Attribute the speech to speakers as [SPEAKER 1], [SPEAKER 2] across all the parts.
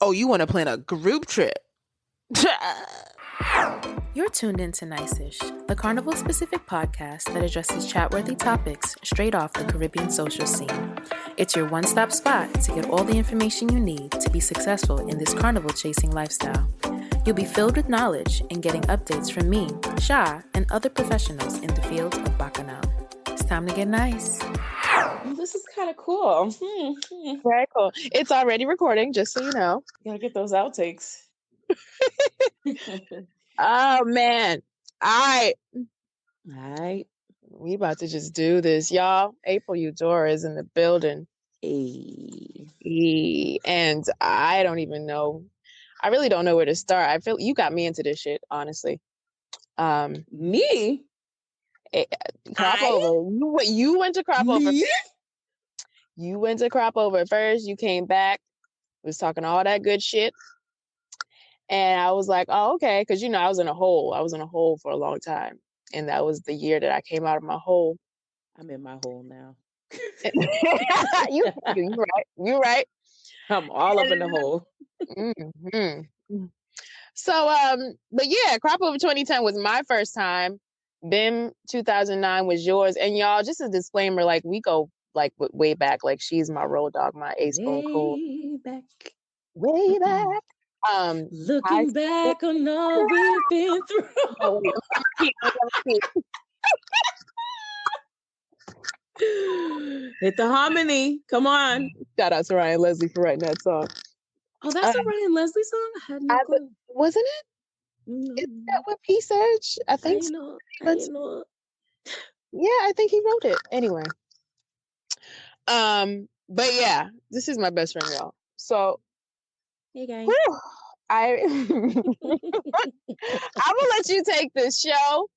[SPEAKER 1] Oh, you want to plan a group trip?
[SPEAKER 2] You're tuned into Nice-ish, the Carnival-specific podcast that addresses chat-worthy topics straight off the Caribbean social scene. It's your one-stop spot to get all the information you need to be successful in this carnival-chasing lifestyle. You'll be filled with knowledge and getting updates from me, Sha, and other professionals in the field of Bacchanal. It's time to get nice.
[SPEAKER 3] This is kind of cool.
[SPEAKER 1] Very cool. It's already recording, just so you know.
[SPEAKER 3] Gotta get those outtakes.
[SPEAKER 1] Oh, man. All right. We about to just do this. Y'all, April Eudora is in the building. And I don't even know. I really don't know where to start. I feel you got me into this shit, honestly.
[SPEAKER 3] Me?
[SPEAKER 1] Crop over. You went to crop over. You went to crop over first. You came back. Was talking all that good shit. And I was like, oh, okay. Because, I was in a hole. I was in a hole for a long time. And that was the year that I came out of my hole.
[SPEAKER 3] I'm in my hole now.
[SPEAKER 1] You're right. You're right.
[SPEAKER 3] I'm all up in the hole.
[SPEAKER 1] Mm-hmm. So, but yeah, Crop Over 2010 was my first time. BIM 2009 was yours. And y'all, just a disclaimer, like we go like way back. Like she's my road dog, my ace bone cool. Way back.
[SPEAKER 3] Looking back on all we've been through. Hit the harmony. Come on.
[SPEAKER 1] Shout out to Ryan Leslie for writing that song.
[SPEAKER 3] Oh, that's a Ryan Leslie song? I had no clue.
[SPEAKER 1] Wasn't it? Is that what P Surge? I think
[SPEAKER 3] so.
[SPEAKER 1] Yeah, I think he wrote it. Anyway. But yeah, this is my best friend, y'all. So
[SPEAKER 3] hey guys.
[SPEAKER 1] I will let you take this show.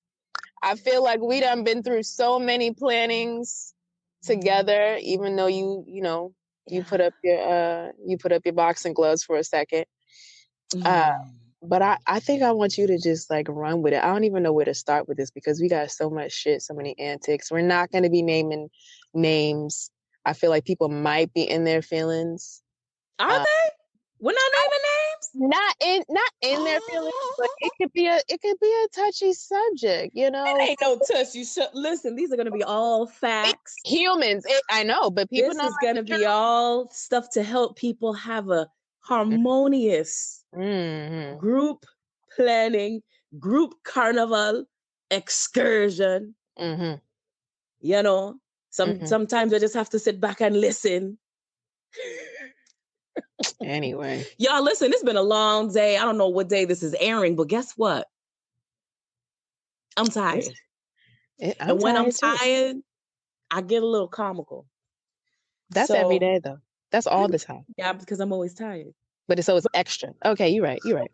[SPEAKER 1] I feel like we done been through so many plannings together, even though you put up your boxing gloves for a second. But I think I want you to just like run with it. I don't even know where to start with this because we got so much shit, so many antics. We're not going to be naming names. I feel like people might be in their feelings.
[SPEAKER 3] Are they? We're not naming names?
[SPEAKER 1] Not in their feelings, but it could be a touchy subject,
[SPEAKER 3] It ain't no touch. You should listen. These are gonna be all facts.
[SPEAKER 1] Humans, I know, but people.
[SPEAKER 3] This is gonna be all stuff to help people have a harmonious group planning, group carnival excursion. Sometimes I just have to sit back and listen.
[SPEAKER 1] Anyway,
[SPEAKER 3] y'all listen, it's been a long day. I don't know what day this is airing, but guess what? I'm tired. When I'm tired, I get a little comical.
[SPEAKER 1] That's every day though. That's all the time.
[SPEAKER 3] Yeah, because I'm always tired.
[SPEAKER 1] But it's extra. Okay, you're right. Wait,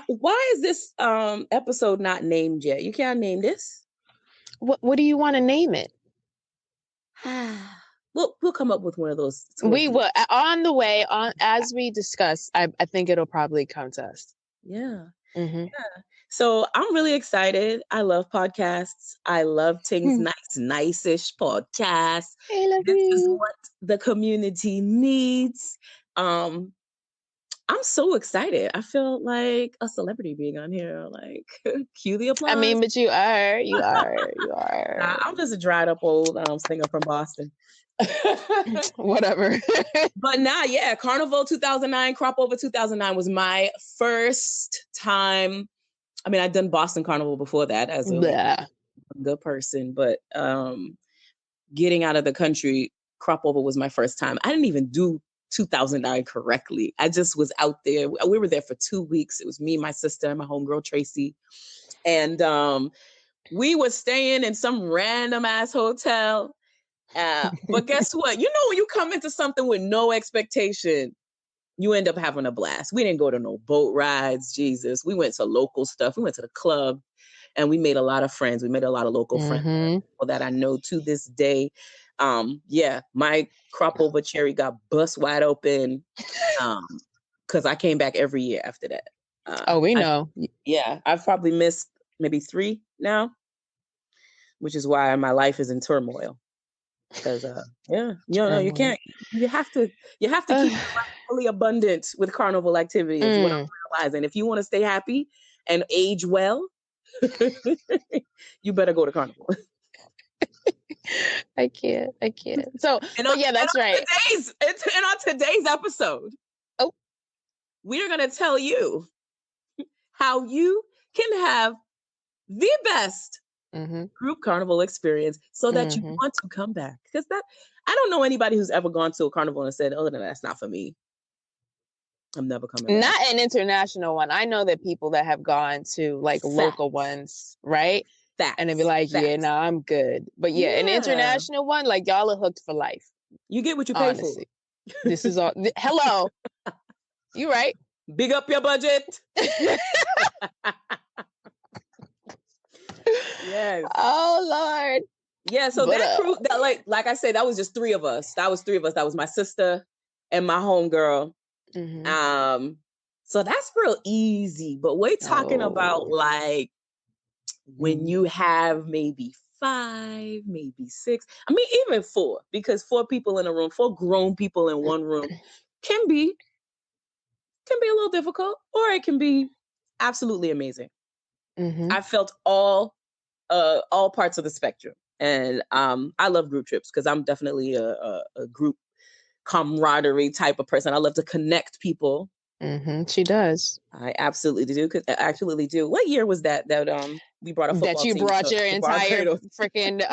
[SPEAKER 3] why is this episode not named yet? You can't name this.
[SPEAKER 1] What do you want to name it?
[SPEAKER 3] We'll come up with one of those.
[SPEAKER 1] We will on the way as we discuss. I think it'll probably come to us.
[SPEAKER 3] Yeah. Yeah. So I'm really excited. I love podcasts. I love Tingz Nice-ish podcast. This is what the community needs. I'm so excited. I feel like a celebrity being on here. Like, cue the applause.
[SPEAKER 1] I mean, but you are.
[SPEAKER 3] I'm just a dried up old singer from Boston.
[SPEAKER 1] Whatever.
[SPEAKER 3] But now, yeah, Carnival 2009, Crop Over 2009 was my first time. I mean, I'd done Boston Carnival before that as a good person, but getting out of the country, Crop Over was my first time. I didn't even do 2009 correctly. I just was out there. We were there for 2 weeks. It was me, my sister, and my homegirl Tracy, and we were staying in some random ass hotel. But guess what? When you come into something with no expectation, you end up having a blast. We didn't go to no boat rides, Jesus. We went to local stuff. We went to the club and we made a lot of friends. We made a lot of local friends that I know to this day. My Crop Over cherry got bust wide open because I came back every year after that.
[SPEAKER 1] We know.
[SPEAKER 3] I've probably missed maybe 3 now, which is why my life is in turmoil. Because you can't. You have to keep your life fully abundant with carnival activity. Is what I'm realizing. If you want to stay happy and age well, you better go to Carnival.
[SPEAKER 1] I can't. So, that's right.
[SPEAKER 3] On today's episode, we are going to tell you how you can have the best group carnival experience so that you want to come back. Because I don't know anybody who's ever gone to a carnival and said, "Oh, no, that's not for me. I'm never coming back."
[SPEAKER 1] Not an international one. I know that people that have gone to like local ones, right? And they'd be like, "Yeah, no, I'm good." But an international one, like y'all are hooked for life.
[SPEAKER 3] You get what you pay for.
[SPEAKER 1] This is all. Hello, you right?
[SPEAKER 3] Big up your budget. Yes.
[SPEAKER 1] Oh Lord.
[SPEAKER 3] Yeah. So that crew, like I said, that was just three of us. That was my sister and my homegirl. So that's real easy. But we're talking about like when you have maybe 5, maybe 6. I mean, even 4, because 4 people in a room, 4 grown people in one room can be a little difficult, or it can be absolutely amazing. I felt all parts of the spectrum, and I love group trips because I'm definitely a group camaraderie type of person. I love to connect people.
[SPEAKER 1] She does.
[SPEAKER 3] I absolutely do. What year was that we brought a football
[SPEAKER 1] that you
[SPEAKER 3] team
[SPEAKER 1] brought your entire freaking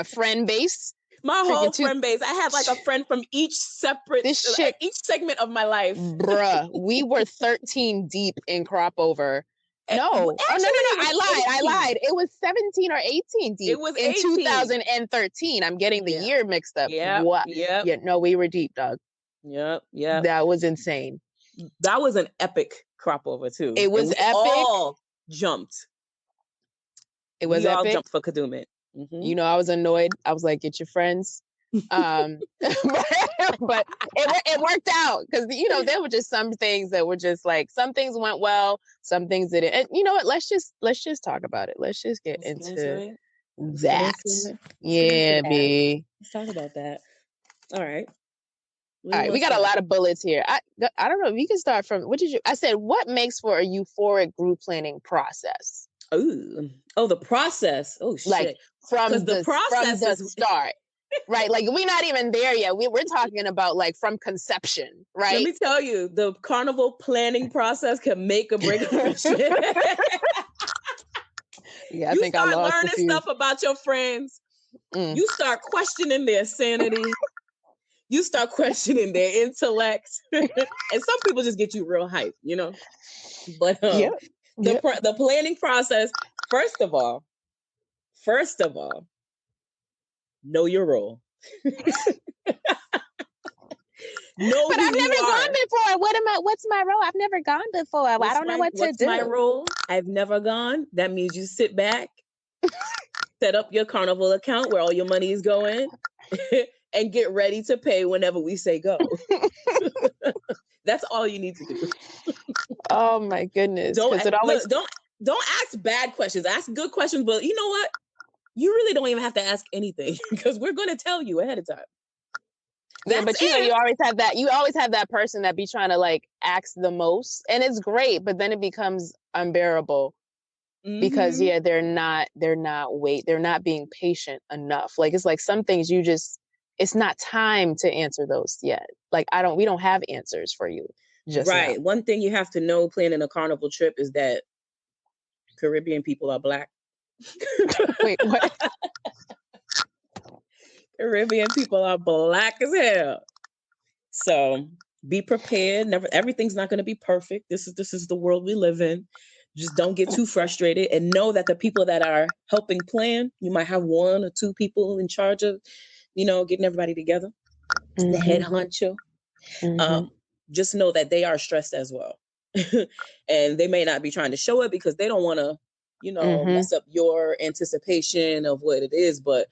[SPEAKER 1] friend base?
[SPEAKER 3] My whole friend base. I had like a friend from each segment of my life.
[SPEAKER 1] Bruh, we were 13 deep in crop over. No. I lied. It was 17 or 18 deep.
[SPEAKER 3] It was
[SPEAKER 1] in
[SPEAKER 3] 18.
[SPEAKER 1] 2013. I'm getting the year mixed up.
[SPEAKER 3] Yeah.
[SPEAKER 1] Yeah, no, we were deep, dog.
[SPEAKER 3] Yeah.
[SPEAKER 1] That was insane.
[SPEAKER 3] That was an epic crop over too.
[SPEAKER 1] It was epic.
[SPEAKER 3] All jumped.
[SPEAKER 1] It was epic.
[SPEAKER 3] All jumped for Kadumit.
[SPEAKER 1] You know, I was annoyed. I was like, "Get your friends." But it worked out because there were just some things that were just like some things went well, some things didn't. And you know what? Let's just talk about it. Let's just get into that. Yeah, B.
[SPEAKER 3] Let's talk about that. All right.
[SPEAKER 1] All right, we got a lot of bullets here. I don't know. We can start from I said, what makes for a euphoric group planning process?
[SPEAKER 3] Oh, the process. Oh, shit.
[SPEAKER 1] Like from the start, right? Like we're not even there yet. We're talking about like from conception, right?
[SPEAKER 3] Let me tell you, the carnival planning process can make or break a shit.
[SPEAKER 1] Yeah, I think I lost
[SPEAKER 3] learning stuff about your friends. You start questioning their sanity. You start questioning their intellect. And some people just get you real hype, But the planning process, first of all, know your role.
[SPEAKER 1] But I've never gone before. What's my role? I've never gone before. I don't know what to do.
[SPEAKER 3] What's my role? I've never gone. That means you sit back, set up your Carnival account where all your money is going, and get ready to pay whenever we say go. That's all you need to do.
[SPEAKER 1] Oh my goodness.
[SPEAKER 3] Don't ask bad questions. Ask good questions, but you know what? You really don't even have to ask anything because we're going to tell you ahead of time.
[SPEAKER 1] Yeah, but you always have that. You always have that person that be trying to like ask the most, and it's great, but then it becomes unbearable because they're not being patient enough. Like it's like some things it's not time to answer those yet. Like we don't have answers for you. Just
[SPEAKER 3] right.
[SPEAKER 1] Now.
[SPEAKER 3] One thing you have to know planning a carnival trip is that Caribbean people are Black.
[SPEAKER 1] Wait, what?
[SPEAKER 3] Caribbean people are Black as hell. So be prepared. Everything's not going to be perfect. This is the world we live in. Just don't get too frustrated and know that the people that are helping plan, you might have 1 or 2 people in charge of, getting everybody together. The head honcho. Just know that they are stressed as well. And they may not be trying to show it because they don't want to, mess up your anticipation of what it is. But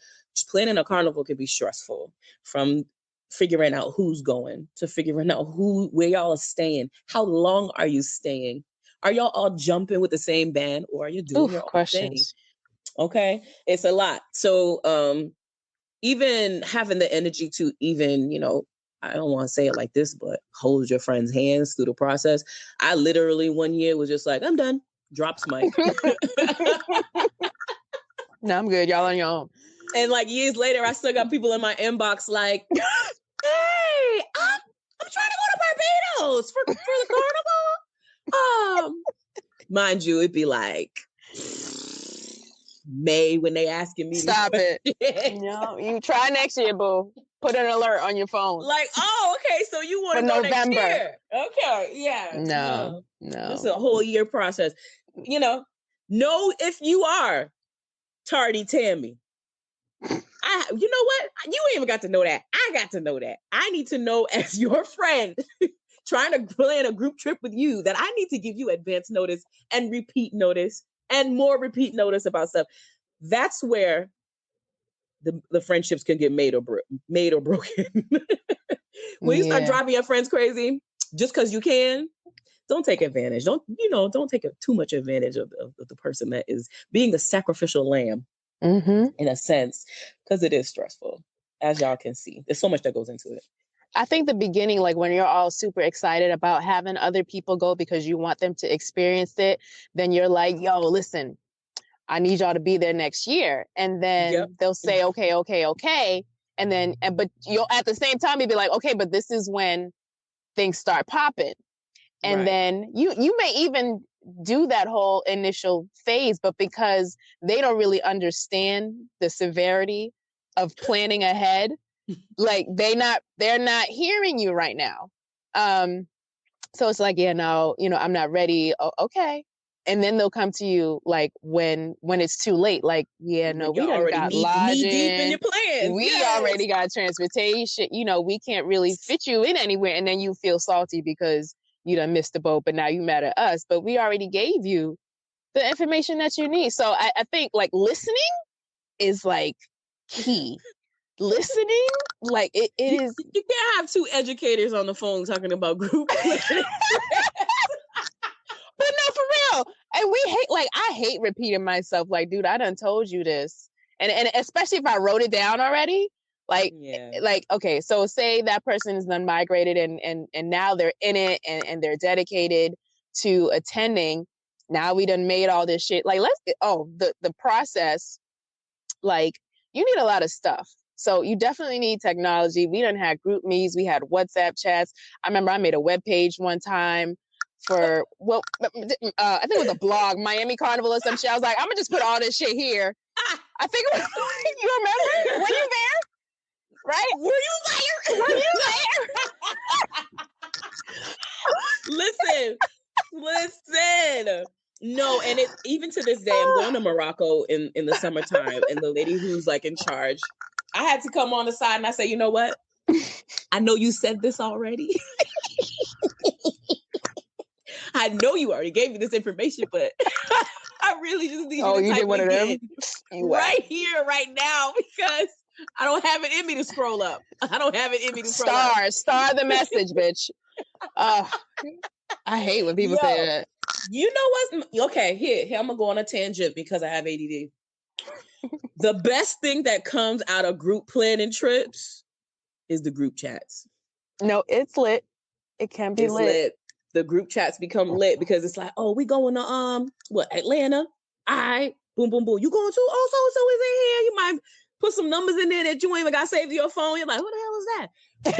[SPEAKER 3] planning a carnival can be stressful, from figuring out who's going to figuring out where y'all are staying. How long are you staying? Are y'all all jumping with the same band, or are you doing your own
[SPEAKER 1] questions?
[SPEAKER 3] thing? Okay. It's a lot. So, even having the energy to even, I don't want to say it like this, but hold your friend's hands through the process. I literally one year was just like, I'm done. Drops mic.
[SPEAKER 1] No, I'm good. Y'all on your own.
[SPEAKER 3] And like years later, I still got people in my inbox like, hey, I'm trying to go to Barbados for the carnival. Mind you, it'd be like May when they asking me.
[SPEAKER 1] Stop it. No, you try next year, boo. Put an alert on your phone.
[SPEAKER 3] Like, oh, okay, so you want to go next year? Okay, yeah.
[SPEAKER 1] No.
[SPEAKER 3] It's a whole year process. Know if you are tardy Tammy. You know what? You ain't even got to know that. I got to know that. I need to know as your friend trying to plan a group trip with you that I need to give you advance notice and repeat notice and more repeat notice about stuff. That's where the friendships can get made or broken. When you start driving your friends crazy just because you can, don't take advantage. Don't take too much advantage of the person that is being the sacrificial lamb.
[SPEAKER 1] Mm-hmm.
[SPEAKER 3] In a sense, because it is stressful, as y'all can see. There's so much that goes into it.
[SPEAKER 1] I think the beginning, like when you're all super excited about having other people go because you want them to experience it, then you're like, yo, listen, I need y'all to be there next year. And then they'll say, okay. And then, but you'll at the same time, you'll be like, okay, but this is when things start popping. And then you may even do that whole initial phase, but because they don't really understand the severity of planning ahead, like they're not hearing you right now. So it's like, I'm not ready. Oh, okay. And then they'll come to you like when it's too late. Like, we done got lodging.
[SPEAKER 3] Knee deep in your plans.
[SPEAKER 1] We already got transportation. We can't really fit you in anywhere. And then you feel salty because you done missed the boat, but now you mad at us. But we already gave you the information that you need. So I think like listening is like key. Listening, like it is.
[SPEAKER 3] You can't have two educators on the phone talking about group planning.
[SPEAKER 1] But no, for real. And I hate repeating myself. Like, dude, I done told you this. And especially if I wrote it down already. Like, okay, so say that person is done migrated and now they're in it and they're dedicated to attending. Now we done made all this shit. Like, the process, like, you need a lot of stuff. So you definitely need technology. We done had group meets. We had WhatsApp chats. I remember I made a web page one time for, I think it was a blog, Miami Carnival or some shit. I was like, I'm going to just put all this shit here. I think it was, you remember? Were you there? Right?
[SPEAKER 3] Were you there? Listen. No, and it even to this day, I'm going to Morocco in the summertime, and the lady who's like in charge, I had to come on the side and I say, you know what? I know you said this already. I know you already gave me this information, but I really just need you to type
[SPEAKER 1] one of them
[SPEAKER 3] right here, right now, because I don't have it in me to scroll up. Star
[SPEAKER 1] the message, bitch. I hate when people say that.
[SPEAKER 3] You know what's okay? Here, I'm gonna go on a tangent because I have ADD. The best thing that comes out of group planning trips is the group chats.
[SPEAKER 1] No, it's lit. It can be lit.
[SPEAKER 3] The group chats become lit because it's like, oh, we going to Atlanta? Boom, boom, boom. You going to? Oh, so is in here. You might put some numbers in there that you ain't even got saved to your phone. You're like, what the hell is that? But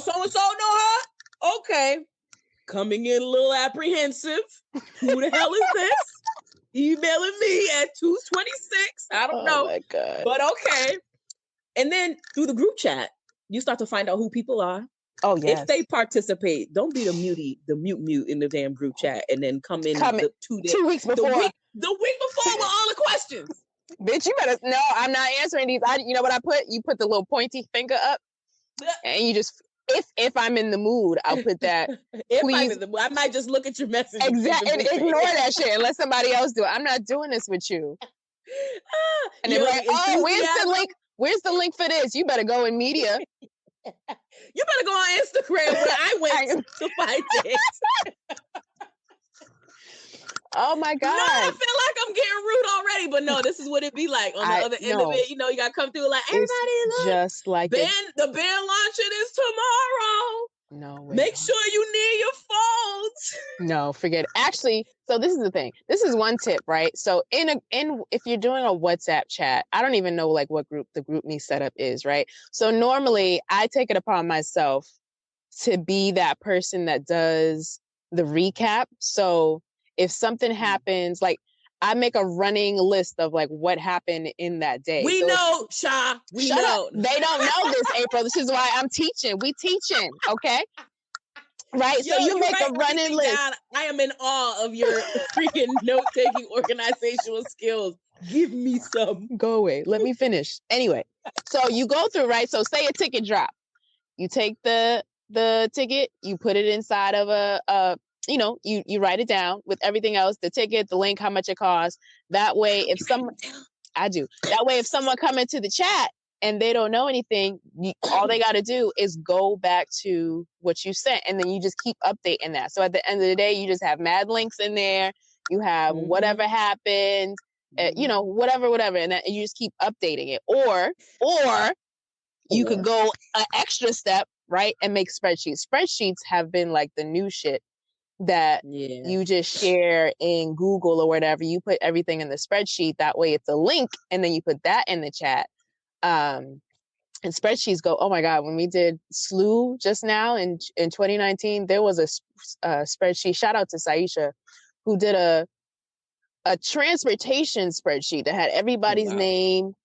[SPEAKER 3] so and so know her. Okay, coming in a little apprehensive. Who the hell is this? Emailing me at 2:26. I don't know.
[SPEAKER 1] Oh my God.
[SPEAKER 3] But okay. And then through the group chat, you start to find out who people are.
[SPEAKER 1] Oh, yes.
[SPEAKER 3] If they participate, don't be the mute in the damn group chat and then come in
[SPEAKER 1] 2 weeks before.
[SPEAKER 3] The week before with all the questions.
[SPEAKER 1] Bitch, you better, no, I'm not answering these. You know what I put? You put the little pointy finger up and you just, if I'm in the mood, I'll put that. Please.
[SPEAKER 3] I might just look at your message.
[SPEAKER 1] Exactly. And ignore that shit and let somebody else do it. I'm not doing this with you. And they're like, oh, where's the link? Where's the link for this? You better go in media.
[SPEAKER 3] You better go on Instagram where I went to find it.
[SPEAKER 1] Oh my God.
[SPEAKER 3] No, I feel like I'm getting rude already, but no, this is what it be like on the other end of it. You know, you gotta come through like everybody look.
[SPEAKER 1] Just like
[SPEAKER 3] the band launching is tomorrow.
[SPEAKER 1] No, wait.
[SPEAKER 3] Make sure you near your phones.
[SPEAKER 1] No, forget it. Actually, so this is the thing. This is one tip, right? So if you're doing a WhatsApp chat, I don't even know like what group the GroupMe setup is, right? So normally I take it upon myself to be that person that does the recap. So if something happens, like I make a running list of like what happened in that day.
[SPEAKER 3] We know, Sha. We know.
[SPEAKER 1] Up. They don't know this, April. This is why I'm teaching. We teaching, okay? Right, so you make a running list.
[SPEAKER 3] God, I am in awe of your freaking note-taking organizational skills. Give me some.
[SPEAKER 1] Go away. Let me finish. Anyway, so you go through, right? So say a ticket drop. You take the ticket, you put it inside of you write it down with everything else, the ticket, the link, how much it costs. That way, if someone come into the chat and they don't know anything, all they got to do is go back to what you sent, and then you just keep updating that. So at the end of the day, you just have mad links in there. You have whatever happened, whatever, and you just keep updating it. Or you could go an extra step, right, and make spreadsheets. Spreadsheets have been like the new shit that you just share in Google or whatever. You put everything in the spreadsheet. That way it's a link, and then you put that in the chat. And spreadsheets go, oh my God, when we did SLU just now in 2019, there was a spreadsheet. Shout out to Saisha, who did a transportation spreadsheet that had everybody's name,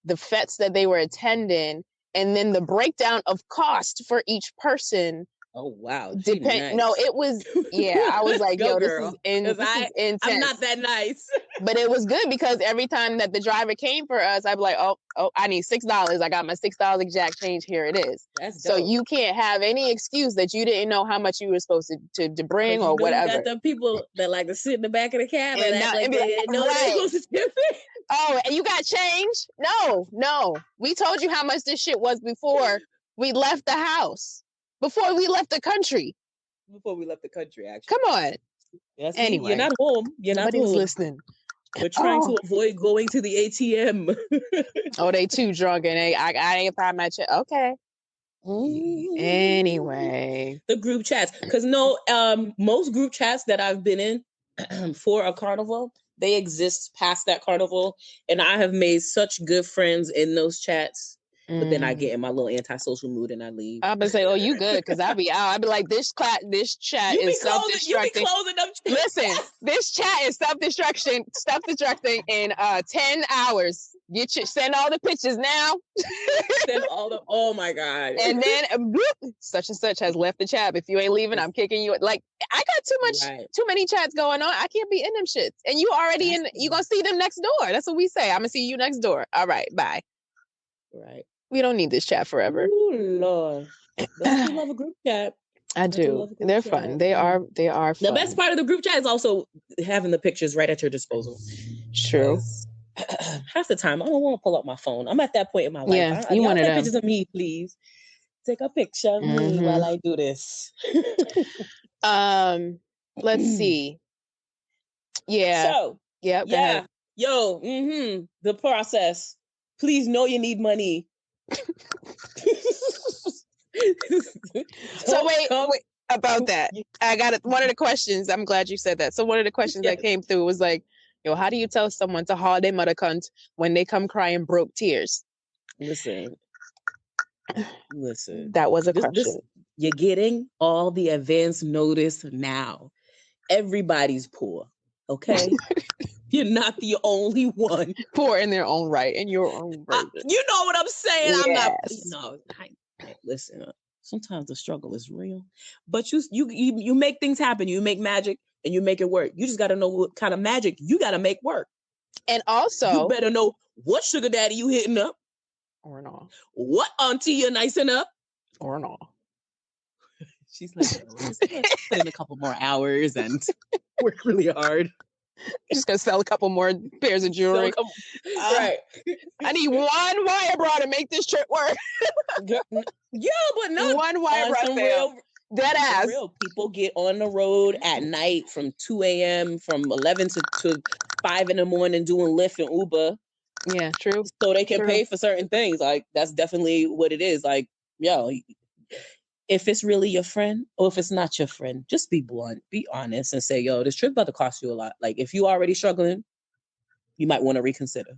[SPEAKER 1] the fets that they were attending, and then the breakdown of cost for each person.
[SPEAKER 3] Oh wow!
[SPEAKER 1] Nice. No, it was. Yeah, I was like,
[SPEAKER 3] Go,
[SPEAKER 1] yo,
[SPEAKER 3] girl.
[SPEAKER 1] This is intense.
[SPEAKER 3] I'm not that nice.
[SPEAKER 1] But it was good because every time that the driver came for us, I'd be like, oh, I need $6. I got my $6 exact change. Here it is.
[SPEAKER 3] That's dope.
[SPEAKER 1] So you can't have any excuse that you didn't know how much you were supposed to bring or whatever.
[SPEAKER 3] You got the people that like to sit in the back of the cab and act like they didn't know they were supposed to tip it.
[SPEAKER 1] Oh, and you got change? No. We told you how much this shit was before we left the house. Before we left the country.
[SPEAKER 3] Before we left the country, actually.
[SPEAKER 1] Come on.
[SPEAKER 3] Yes, anyway. You're not home.
[SPEAKER 1] Nobody's listening.
[SPEAKER 3] We're trying to avoid going to the ATM.
[SPEAKER 1] Oh, they too drunk and I ain't find my check. Okay. Anyway.
[SPEAKER 3] The group chats. Because most group chats that I've been in for a carnival, they exist past that carnival. And I have made such good friends in those chats. But then I get in my little antisocial mood and I leave.
[SPEAKER 1] I'm gonna say, "Oh, you good?" Because I'll be out. I'll be like, "This chat is self-destructing."
[SPEAKER 3] You be closing them.
[SPEAKER 1] Listen, this chat is self-destructing in 10 hours. Send all the pictures now.
[SPEAKER 3] Send all the. Oh my God!
[SPEAKER 1] And then bloop, such and such has left the chat. If you ain't leaving, I'm kicking you. Like I got too many chats going on. I can't be in them shits. And you already in. You gonna see them next door. That's what we say. I'm gonna see you next door. All right, bye.
[SPEAKER 3] Right.
[SPEAKER 1] We don't need this chat forever.
[SPEAKER 3] Oh Lord, I love a group chat.
[SPEAKER 1] I do. They're fun. They are fun.
[SPEAKER 3] The best part of the group chat is also having the pictures right at your disposal.
[SPEAKER 1] True.
[SPEAKER 3] Half the time, I don't want to pull up my phone. I'm at that point in my life.
[SPEAKER 1] Yeah, you want to take
[SPEAKER 3] pictures of me, please. Take a picture of me while I do this.
[SPEAKER 1] Let's see. Yeah.
[SPEAKER 3] So, yeah. Yo, the process. Please know you need money.
[SPEAKER 1] So wait about that. I got it. One of the questions, I'm glad you said that. So one of the questions that came through was like, yo, how do you tell someone to haul their mother cunt when they come crying broke tears?
[SPEAKER 3] Listen.
[SPEAKER 1] That was a question.
[SPEAKER 3] You're getting all the advance notice now. Everybody's poor. Okay? You're not the only one.
[SPEAKER 1] Poor in their own right, in your own version.
[SPEAKER 3] You know what I'm saying?
[SPEAKER 1] Yes.
[SPEAKER 3] I'm not. Listen. Sometimes the struggle is real, but you make things happen. You make magic, and you make it work. You just got to know what kind of magic you got to make work.
[SPEAKER 1] And also,
[SPEAKER 3] you better know what sugar daddy you hitting up,
[SPEAKER 1] or not.
[SPEAKER 3] What auntie you're nicing up,
[SPEAKER 1] or not.
[SPEAKER 3] She's like, put in a couple more hours and work really hard.
[SPEAKER 1] Just gonna sell a couple more pairs of jewelry.
[SPEAKER 3] Right.
[SPEAKER 1] I need one wire bra to make this trip work.
[SPEAKER 3] Yeah, but no
[SPEAKER 1] one wire bra sale. Dead ass.
[SPEAKER 3] Real. People get on the road at night from 2 a.m., from 11 to 5 in the morning doing Lyft and Uber.
[SPEAKER 1] Yeah, true.
[SPEAKER 3] So they can pay for certain things. Like, that's definitely what it is. Like, yo, if it's really your friend or if it's not your friend, just be blunt, be honest, and say, yo, this trip about to cost you a lot. Like, if you already struggling, you might want to reconsider.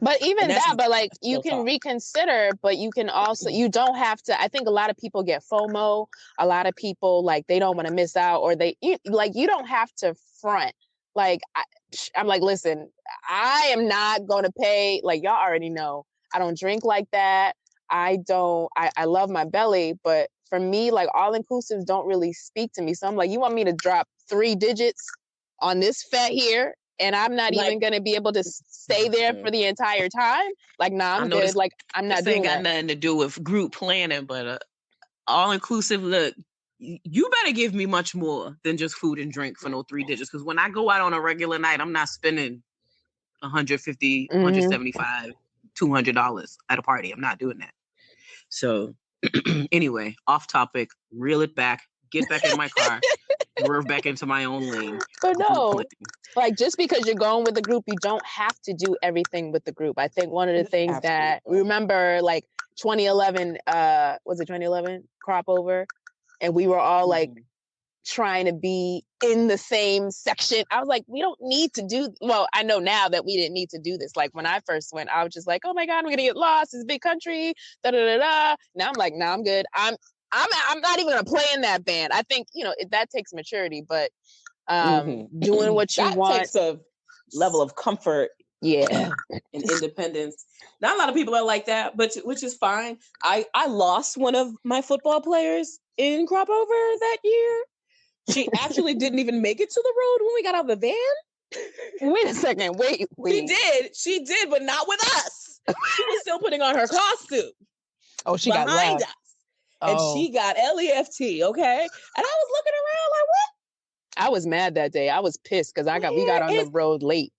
[SPEAKER 1] But even that, but like, you can reconsider, but you can also, you don't have to. I think a lot of people get FOMO. A lot of people, like, they don't want to miss out, or you don't have to front. Like, I'm like, listen, I am not going to pay. Like, y'all already know, I don't drink like that. I love my belly, but for me, like, all inclusives don't really speak to me. So I'm like, you want me to drop 3 digits on this fat here, and I'm not even going to be able to stay there for the entire time? Like, nah, I'm good. Like, I'm not doing that.
[SPEAKER 3] This ain't got nothing to do with group planning, but all inclusive, look, you better give me much more than just food and drink for no 3 digits. Because when I go out on a regular night, I'm not spending $150, $175, $200 at a party. I'm not doing that. So anyway, off topic, reel it back, get back in my car, swerve back into my own lane.
[SPEAKER 1] But no, like, just because you're going with the group, you don't have to do everything with the group. I think one of the things that, remember, like 2011, was it 2011 crop over? And we were all like trying to be in the same section. I was like, we don't need to do, well, I know now that we didn't need to do this. Like, when I first went, I was just like, oh my God, I'm going to get lost. It's a big country. Da, da, da, da. Now I'm like, nah, I'm good. I'm not even going to play in that band. I think, that takes maturity, but doing what you want.
[SPEAKER 3] That takes a level of comfort.
[SPEAKER 1] Yeah.
[SPEAKER 3] And independence. Not a lot of people are like that, but which is fine. I lost one of my football players in crop over that year. She actually didn't even make it to the road when we got out of the van.
[SPEAKER 1] Wait a second. Wait.
[SPEAKER 3] She did, but not with us. She was still putting on her costume.
[SPEAKER 1] Oh, she got left.
[SPEAKER 3] Us. And she got LEFT, okay? And I was looking around like, what?
[SPEAKER 1] I was mad that day. I was pissed because we got on the road late.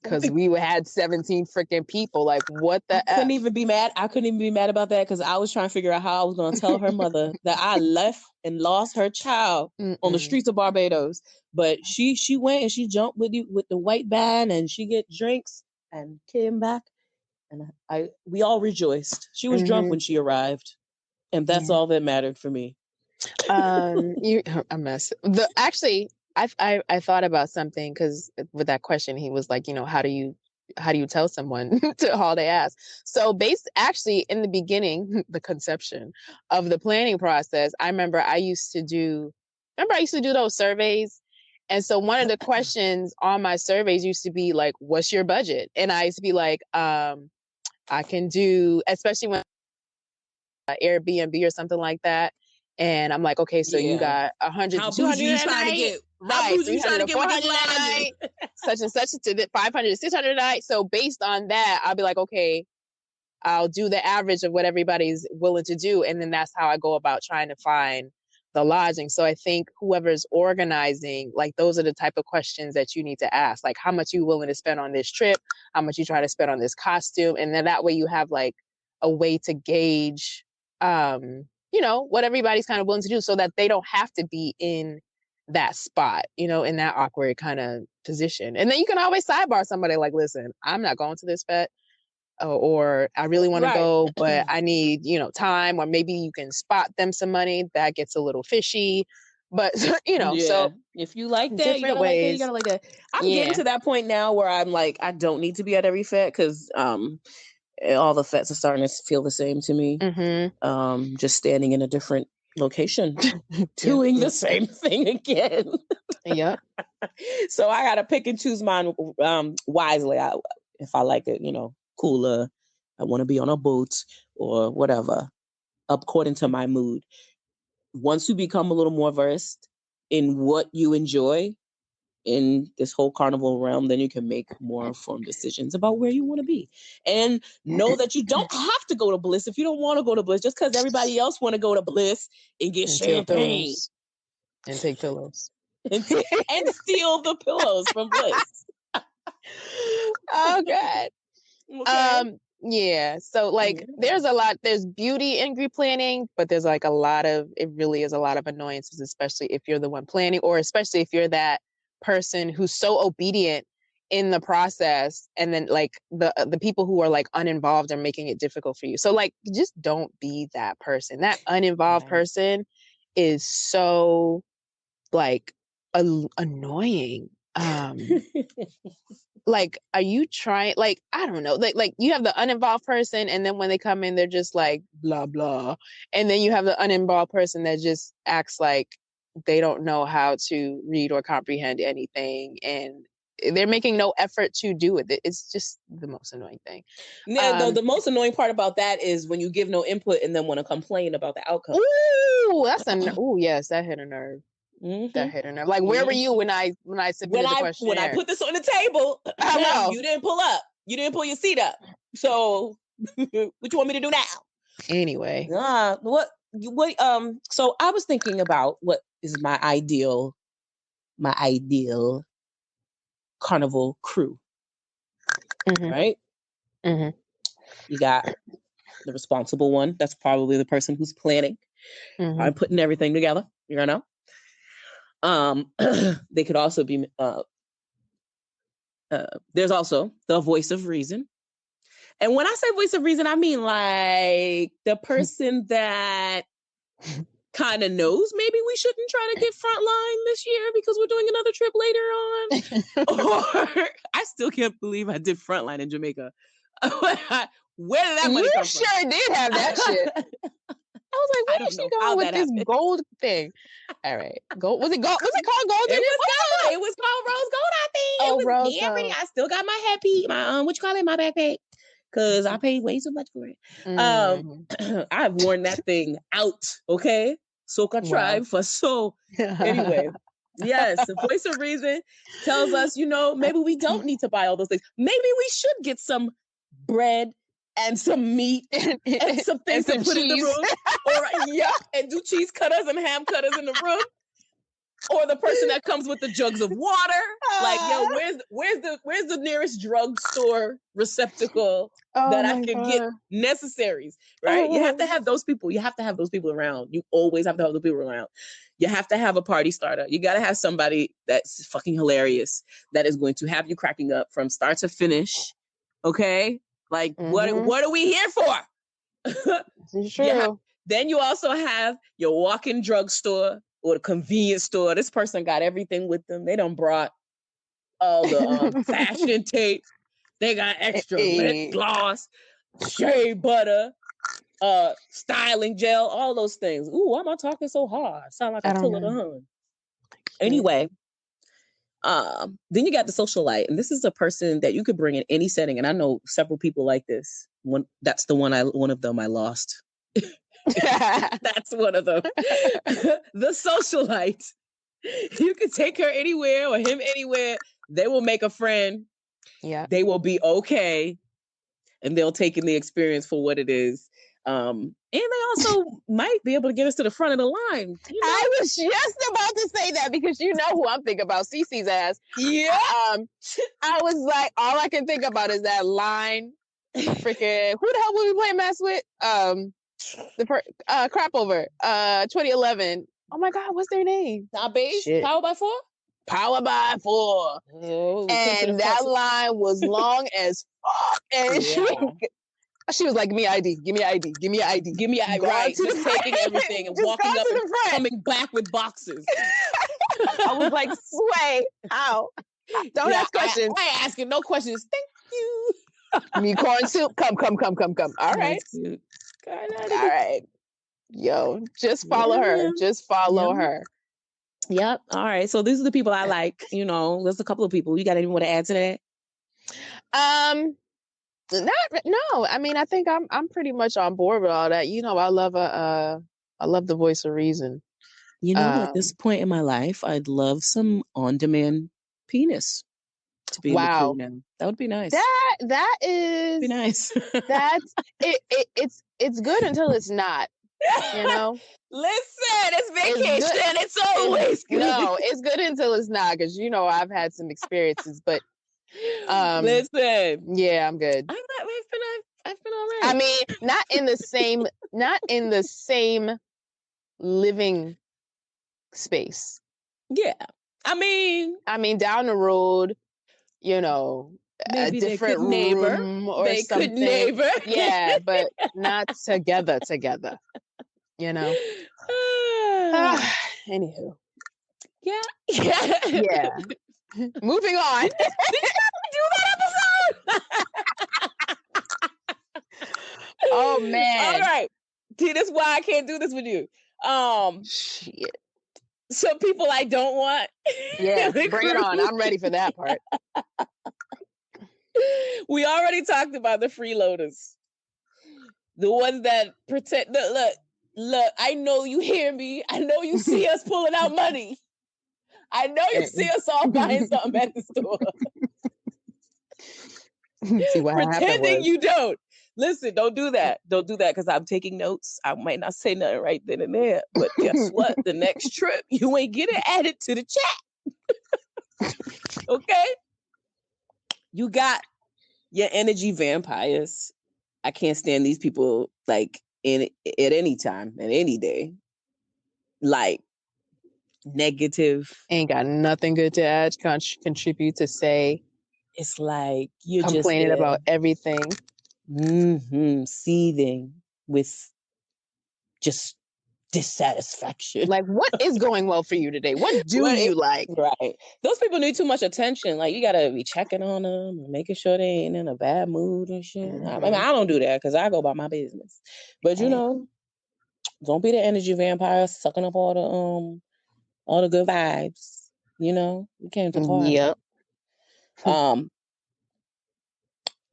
[SPEAKER 1] Because we had 17 freaking people. Like, what the
[SPEAKER 3] I couldn't even be mad. I couldn't even be mad about that because I was trying to figure out how I was going to tell her mother that I left and lost her child on the streets of Barbados. But she went and she jumped with the white band, and she get drinks and came back. And we all rejoiced. She was drunk when she arrived. And that's all that mattered for me.
[SPEAKER 1] You're a mess. Actually, I thought about something, because with that question, he was like, how do you tell someone to haul their ass? So actually, in the beginning, the conception of the planning process, I remember I used to do those surveys. And so one of the questions on my surveys used to be like, what's your budget? And I used to be like, I can do, especially when Airbnb or something like that. And I'm like, okay, so you got 100 to 200 a night. Right, 300 to 400 a night. Such and such to 500 to 600 a night. So based on that, I'll be like, okay, I'll do the average of what everybody's willing to do. And then that's how I go about trying to find the lodging. So I think whoever's organizing, like, those are the type of questions that you need to ask. Like, how much you willing to spend on this trip? How much you try to spend on this costume? And then that way you have like a way to gauge, what everybody's kind of willing to do, so that they don't have to be in that spot, in that awkward kind of position. And then you can always sidebar somebody like, listen, I'm not going to this fete, or I really want to go, but I need, time, or maybe you can spot them some money. That gets a little fishy, but so
[SPEAKER 3] if you like that, you gotta like that. I'm getting to that point now where I'm like, I don't need to be at every fete, because all the fetes are starting to feel the same to me. Just standing in a different location, doing the same thing again.
[SPEAKER 1] Yeah.
[SPEAKER 3] So I gotta pick and choose mine wisely. If I like it, cooler, I want to be on a boat or whatever, according to my mood. Once you become a little more versed in what you enjoy in this whole carnival realm, then you can make more informed decisions about where you want to be. And know that you don't have to go to Bliss if you don't want to go to Bliss, just because everybody else want to go to Bliss and get champagne.
[SPEAKER 1] And take pillows.
[SPEAKER 3] and steal the pillows from Bliss.
[SPEAKER 1] Oh, God. Okay. Yeah. So like there's beauty in group planning, but there's like it really is a lot of annoyances, especially if you're the one planning, or especially if you're that person who's so obedient in the process, and then like the people who are like uninvolved are making it difficult for you. So like just don't be that person. That uninvolved person is so like annoying. Like, are you trying, like, I don't know, like you have the uninvolved person, and then when they come in, they're just like blah blah, and then you have the uninvolved person that just acts like they don't know how to read or comprehend anything, and they're making no effort to do it. It's just the most annoying thing.
[SPEAKER 3] Yeah, the most annoying part about that is when you give no input and then want to complain about the outcome.
[SPEAKER 1] Ooh, yes, that hit a nerve. That hit a nerve. Like, where were you when I submitted the questionnaire?
[SPEAKER 3] When I put this on the table, you didn't pull up. You didn't pull your seat up. So what you want me to do now?
[SPEAKER 1] Anyway.
[SPEAKER 3] So I was thinking about what is my ideal carnival crew. Right? You got the responsible one. That's probably the person who's planning. I'm putting everything together, you know? They could also be, there's also the voice of reason. And when I say voice of reason, I mean like the person that kind of knows maybe we shouldn't try to get frontline this year because we're doing another trip later on. Or I still can't believe I did frontline in Jamaica. Where did that money come from?
[SPEAKER 1] You sure did have that shit. I was like, where is she going with this gold thing? All right. Gold. Was it called gold?
[SPEAKER 3] It was called rose gold, I think.
[SPEAKER 1] Oh, rose
[SPEAKER 3] gold. Pretty. I still got my happy, my what you call it, my backpack. Because I paid way too much for it. I've worn that thing out, okay? Soca tribe for so. Anyway, yes, the voice of reason tells us, maybe we don't need to buy all those things. Maybe we should get some bread and some meat and some things to put in the room. And do cheese cutters and ham cutters in the room. Or the person that comes with the jugs of water. Like, where's the nearest drugstore receptacle that I can get necessaries, right? You have to have those people. You have to have those people around. You always have to have those people around. You have to have a party starter. You got to have somebody that's fucking hilarious that is going to have you cracking up from start to finish. Okay? Like, what are we here for?
[SPEAKER 1] True.
[SPEAKER 3] Then you also have your walk-in drugstore or the convenience store. This person got everything with them. They done brought all the fashion tape. They got extra lip gloss, shea butter, styling gel, all those things. Ooh, why am I talking so hard? Sound like a Tilla the Hun. Anyway, then you got the socialite, and this is a person that you could bring in any setting. And I know several people like this. That's the one of them I lost. That's one of them. The socialite. You can take her anywhere or him anywhere. They will make a friend.
[SPEAKER 1] Yeah.
[SPEAKER 3] They will be okay. And they'll take in the experience for what it is. And they also might be able to get us to the front of the line.
[SPEAKER 1] I was just about to say that because you know who I'm thinking about, Cece's ass.
[SPEAKER 3] Yeah.
[SPEAKER 1] I was like, all I can think about is that line. Freaking, who the hell were we playing mess with? Crap over 2011. Oh my God, what's their name?
[SPEAKER 3] Not base. Power by 4.
[SPEAKER 1] Power by 4.
[SPEAKER 3] Oh,
[SPEAKER 1] and that line was long as fuck. And she was like, give me ID, give me ID, give me ID,
[SPEAKER 3] give me ID. Right, just taking everything and walking up and coming back with boxes.
[SPEAKER 1] I was like, sway, ow. Don't ask questions.
[SPEAKER 3] I ain't asking no questions. Thank you.
[SPEAKER 1] Me corn soup. Come. All right. All right. Yo, just follow her. Just follow her.
[SPEAKER 3] Yep. All right. So these are the people I like. There's a couple of people. You got anyone to add to that?
[SPEAKER 1] No. I mean, I think I'm pretty much on board with all that. I love the voice of reason.
[SPEAKER 3] At this point in my life, I'd love some on-demand penis to be in the crew now. That would be nice.
[SPEAKER 1] That is
[SPEAKER 3] be nice.
[SPEAKER 1] That's it. It's good until it's not.
[SPEAKER 3] Listen, it's vacation. It's always good.
[SPEAKER 1] No, it's good until it's not, because I've had some experiences, but
[SPEAKER 3] listen.
[SPEAKER 1] Yeah, I'm good.
[SPEAKER 3] I've been all right.
[SPEAKER 1] I mean, not in the same living space.
[SPEAKER 3] Yeah. I mean,
[SPEAKER 1] down the road, maybe a different room or
[SPEAKER 3] they
[SPEAKER 1] something.
[SPEAKER 3] Could neighbor.
[SPEAKER 1] Yeah, but not together. Anywho.
[SPEAKER 3] Yeah.
[SPEAKER 1] Yeah. Moving on.
[SPEAKER 3] Did you do that episode?
[SPEAKER 1] Oh man.
[SPEAKER 3] All right. See, that's why I can't do this with you.
[SPEAKER 1] Shit.
[SPEAKER 3] Some people I don't want.
[SPEAKER 1] Yeah, bring it on. I'm ready for that part.
[SPEAKER 3] We already talked about the freeloaders. The ones that pretend. Look, I know you hear me. I know you see us pulling out money. I know you see us all buying something at the store.
[SPEAKER 1] See what
[SPEAKER 3] pretending you don't. Listen, don't do that. Don't do that because I'm taking notes. I might not say nothing right then and there, but guess what? The next trip, you ain't getting added to the chat. Okay? You got your energy vampires. I can't stand these people like at any time, and any day. Like negative.
[SPEAKER 1] Ain't got nothing good to add, contribute, to say.
[SPEAKER 3] It's like you're
[SPEAKER 1] complaining
[SPEAKER 3] just
[SPEAKER 1] about everything.
[SPEAKER 3] Seething with just dissatisfaction.
[SPEAKER 1] Like, what is going well for you today? What do you like?
[SPEAKER 3] Right. Those people need too much attention. Like, you gotta be checking on them and making sure they ain't in a bad mood and shit. Mm-hmm. I mean, I don't do that because I go about my business. But don't be the energy vampire sucking up all the good vibes. You came to party.
[SPEAKER 1] Yep.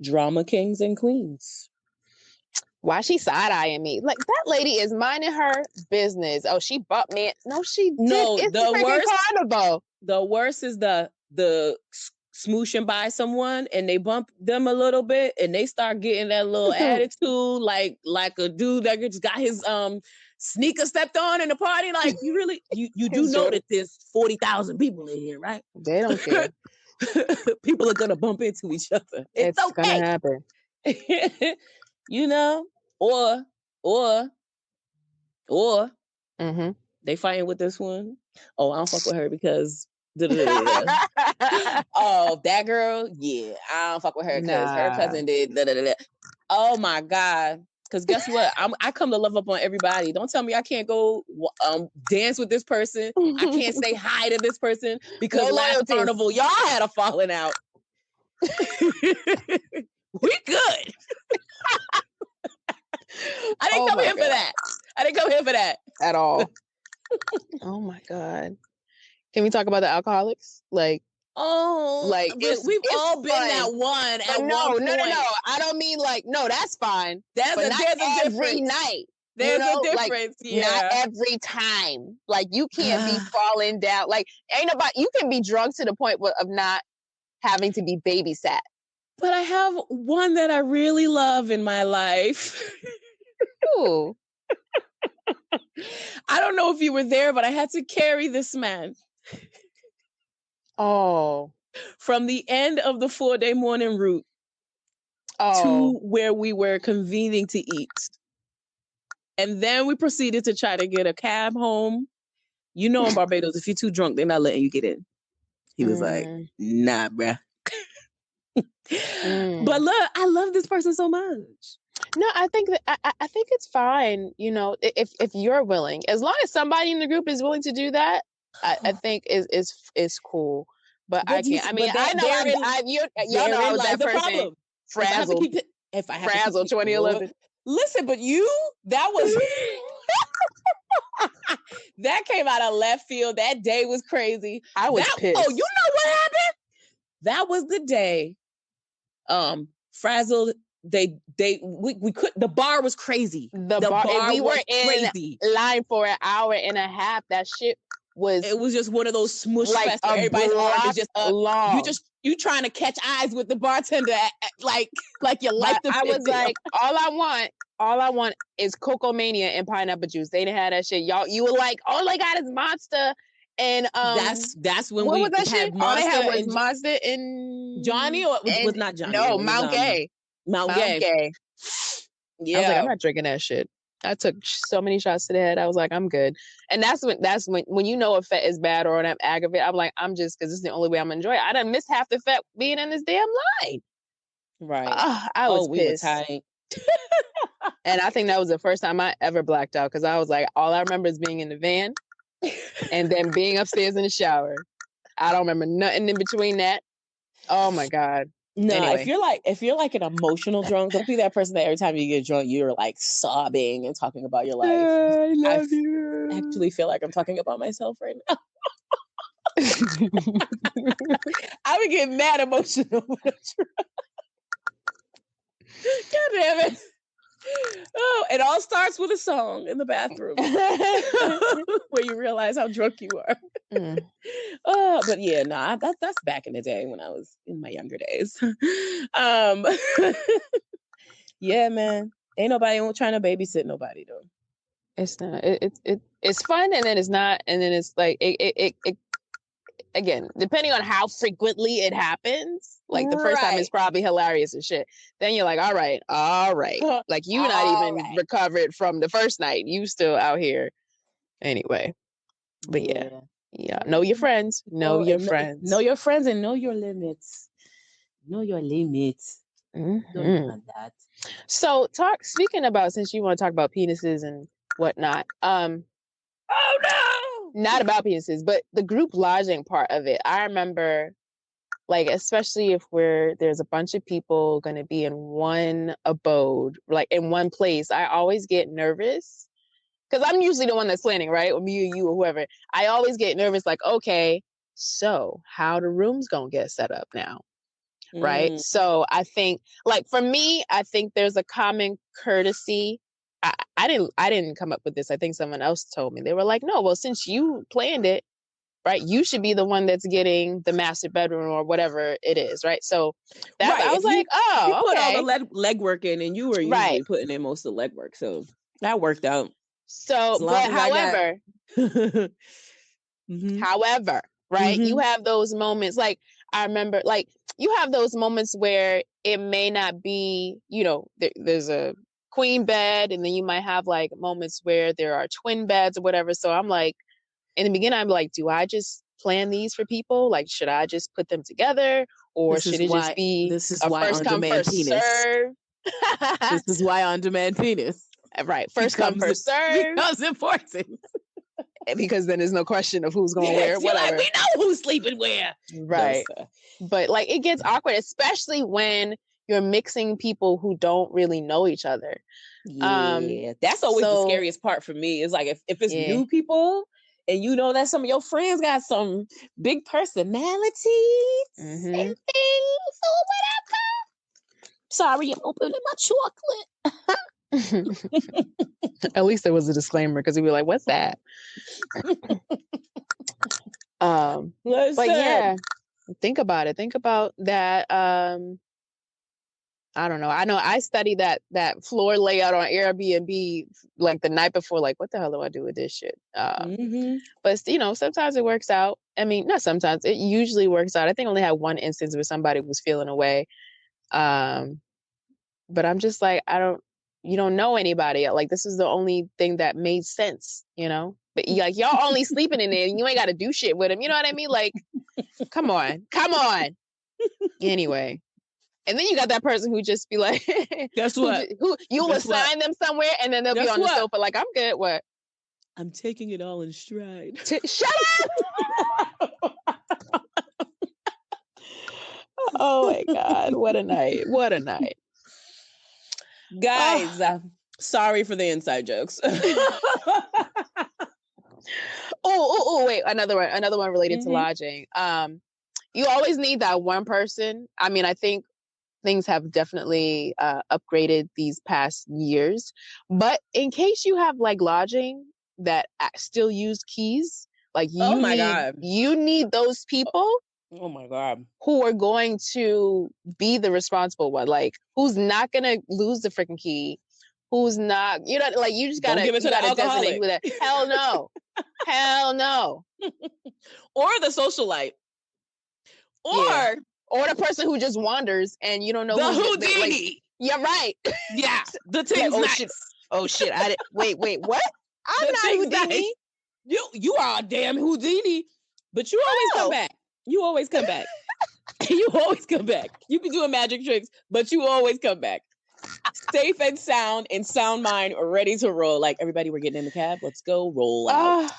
[SPEAKER 3] Drama kings and queens.
[SPEAKER 1] Why she side-eyeing me? Like, that lady is minding her business. Oh, she bumped me. No, she did.
[SPEAKER 3] No,
[SPEAKER 1] it's the worst Carnival.
[SPEAKER 3] The worst is the smooshing by someone and they bump them a little bit and they start getting that little attitude like a dude that just got his sneaker stepped on in the party. Like, you really you do know that there's 40,000 people in here, right?
[SPEAKER 1] They don't care.
[SPEAKER 3] People are gonna bump into each other. It's okay.
[SPEAKER 1] Gonna happen.
[SPEAKER 3] Or they fighting with this one. Oh, I don't fuck with her because oh, that girl, yeah, I don't fuck with her because her cousin did Oh my God. Because guess what? I come to love up on everybody. Don't tell me I can't go dance with this person. I can't say hi to this person because last Carnival, y'all had a falling out. We good. I didn't come here for that. I didn't come here for that.
[SPEAKER 1] At all. Oh my God. Can we talk about the alcoholics? Like,
[SPEAKER 3] we've all been that one at one point.
[SPEAKER 1] No. I don't mean like, no, that's fine.
[SPEAKER 3] There's a
[SPEAKER 1] every night.
[SPEAKER 3] There's a difference,
[SPEAKER 1] like, not every time. Like, you can't be falling down. Like, you can be drunk to the point of not having to be babysat.
[SPEAKER 3] But I have one that I really love in my life.
[SPEAKER 1] Ooh.
[SPEAKER 3] I don't know if you were there, but I had to carry this man.
[SPEAKER 1] Oh.
[SPEAKER 3] From the end of the 4-day morning route to where we were convening to eat. And then we proceeded to try to get a cab home. In Barbados, if you're too drunk, they're not letting you get in. He was like, nah, bruh. But look, I love this person so much.
[SPEAKER 1] No, I think that I think it's fine. If you're willing, as long as somebody in the group is willing to do that, I think is cool. But I can't. I mean, I know y'all know I was that person. Frazzled. Frazzled 2011.
[SPEAKER 3] Listen, but that was that came out of left field. That day was crazy.
[SPEAKER 1] I was pissed.
[SPEAKER 3] Oh, you know what happened? That was the day. Frazzled. We could. The bar was crazy.
[SPEAKER 1] The bar we were crazy. In line for an hour and a half. That shit was.
[SPEAKER 3] It was just one of those smush fests where everybody's arm is just long. You trying to catch eyes with the bartender, like you like the.
[SPEAKER 1] I was like, all I want is Cocoa Mania and pineapple juice. They didn't have that shit. Y'all, you were like, all I got is Monster. And
[SPEAKER 3] that's when we
[SPEAKER 1] had
[SPEAKER 3] shit?
[SPEAKER 1] Monster. All they had was Monster and
[SPEAKER 3] Johnny, or it was not Johnny.
[SPEAKER 1] No, Mount Gay.
[SPEAKER 3] Mount Gay.
[SPEAKER 1] I was like, I'm not drinking that shit. I took so many shots to the head. I was like, I'm good. And that's when you know a fet is bad or I'm aggravated. I'm like, I'm just, because this is the only way I'm enjoying it. I done missed half the fet being in this damn line.
[SPEAKER 3] Right.
[SPEAKER 1] I was pissed.
[SPEAKER 3] We were tight.
[SPEAKER 1] And I think that was the first time I ever blacked out, because I was like, all I remember is being in the van and then being upstairs in the shower. I don't remember nothing in between that. Oh my God.
[SPEAKER 3] No,
[SPEAKER 1] anyway.
[SPEAKER 3] if you're like an emotional drunk, don't be that person that every time you get drunk, you're like sobbing and talking about your life.
[SPEAKER 1] I love you.
[SPEAKER 3] I actually feel like I'm talking about myself right now. I would get mad emotional when I'm drunk. God damn it. Oh, it all starts with a song in the bathroom where you realize how drunk you are. But yeah, that's back in the day when I was in my younger days. Yeah, man, ain't nobody trying to babysit nobody though.
[SPEAKER 1] It's not. It's fun, and then it's not, and then it's like it again, depending on how frequently it happens. Like the first time is probably hilarious and shit. Then you're like, all right. Like you not even recovered from the first night. You still out here. Anyway. But yeah. Know your friends. Know your friends.
[SPEAKER 3] Know your friends and know your limits. Know your limits.
[SPEAKER 1] Mm-hmm.
[SPEAKER 3] Don't want that.
[SPEAKER 1] So speaking about, since you want to talk about penises and whatnot. Oh no! Not about penises, but the group lodging part of it. I remember, like, especially if there's a bunch of people going to be in one abode, like in one place, I always get nervous because I'm usually the one that's planning, right? Or me or you or whoever. I always get nervous, like, okay, so how the room's going to get set up now? Right. So I think, like, for me, I think there's a common courtesy. I didn't come up with this. I think someone else told me. They were like, no, well, since you planned it, right, you should be the one that's getting the master bedroom or whatever it is, right? So that I was like,
[SPEAKER 3] you put all the legwork in, and you were usually putting in most of the legwork, so that worked out.
[SPEAKER 1] So, but however, however, right, you have those moments. Like I remember, like you have those moments where it may not be, you know, there's a queen bed, and then you might have like moments where there are twin beds or whatever. So I'm like, in the beginning, I'm like, do I just plan these for people? Like, should I just put them together, or should it just be a first come, first serve?
[SPEAKER 3] This is why on-demand penis.
[SPEAKER 1] Right, first come, first serve.
[SPEAKER 3] Becomes important.
[SPEAKER 1] Because then there's no question of who's going to wear whatever.
[SPEAKER 3] Like, we know who's sleeping where.
[SPEAKER 1] Right. No, but like it gets awkward, especially when you're mixing people who don't really know each other.
[SPEAKER 3] Yeah, that's always the scariest part for me. Is like if it's new people and you know that some of your friends got some big personalities and things or whatever. Sorry, I'm opening my chocolate.
[SPEAKER 1] At least there was a disclaimer, because he'd be like, what's that? But yeah, think about it. Think about that. I don't know. I know I studied that floor layout on Airbnb like the night before, like, what the hell do I do with this shit? But you know, sometimes it works out. I mean, not sometimes, it usually works out. I think I only had one instance where somebody was feeling away. But I'm just like, you don't know anybody. Like, this is the only thing that made sense, you know? But like, y'all only sleeping in there and you ain't got to do shit with them. You know what I mean? Like, come on. Anyway. And then you got that person who just be like,
[SPEAKER 3] guess what?
[SPEAKER 1] Who you'll assign them somewhere, and then they'll be on the sofa like, I'm good. What?
[SPEAKER 3] I'm taking it all in stride.
[SPEAKER 1] Shut up! Oh my God. What a night.
[SPEAKER 3] Guys, sorry for the inside jokes.
[SPEAKER 1] Wait, another one related to lodging. You always need that one person. I mean, I think things have definitely upgraded these past years, but in case you have like lodging that still use keys, like you need those people.
[SPEAKER 3] Oh my God.
[SPEAKER 1] Who are going to be the responsible one? Like, who's not going to lose the freaking key? Who's not, you know, like, you just got to give it to the alcoholic. Hell no. Hell no.
[SPEAKER 3] Or the socialite.
[SPEAKER 1] Or the person who just wanders and you don't know
[SPEAKER 3] the Houdini.
[SPEAKER 1] You're right.
[SPEAKER 3] Yeah, the Tingz
[SPEAKER 1] oh
[SPEAKER 3] nice.
[SPEAKER 1] shit! Oh shit! I didn't. Wait. What? I'm not Houdini.
[SPEAKER 3] Nice. You are a damn Houdini, but you always come back. You always come back. You always come back. You can do magic tricks, but you always come back. Safe and sound and sound mind, ready to roll. Like, everybody, we're getting in the cab. Let's go roll out.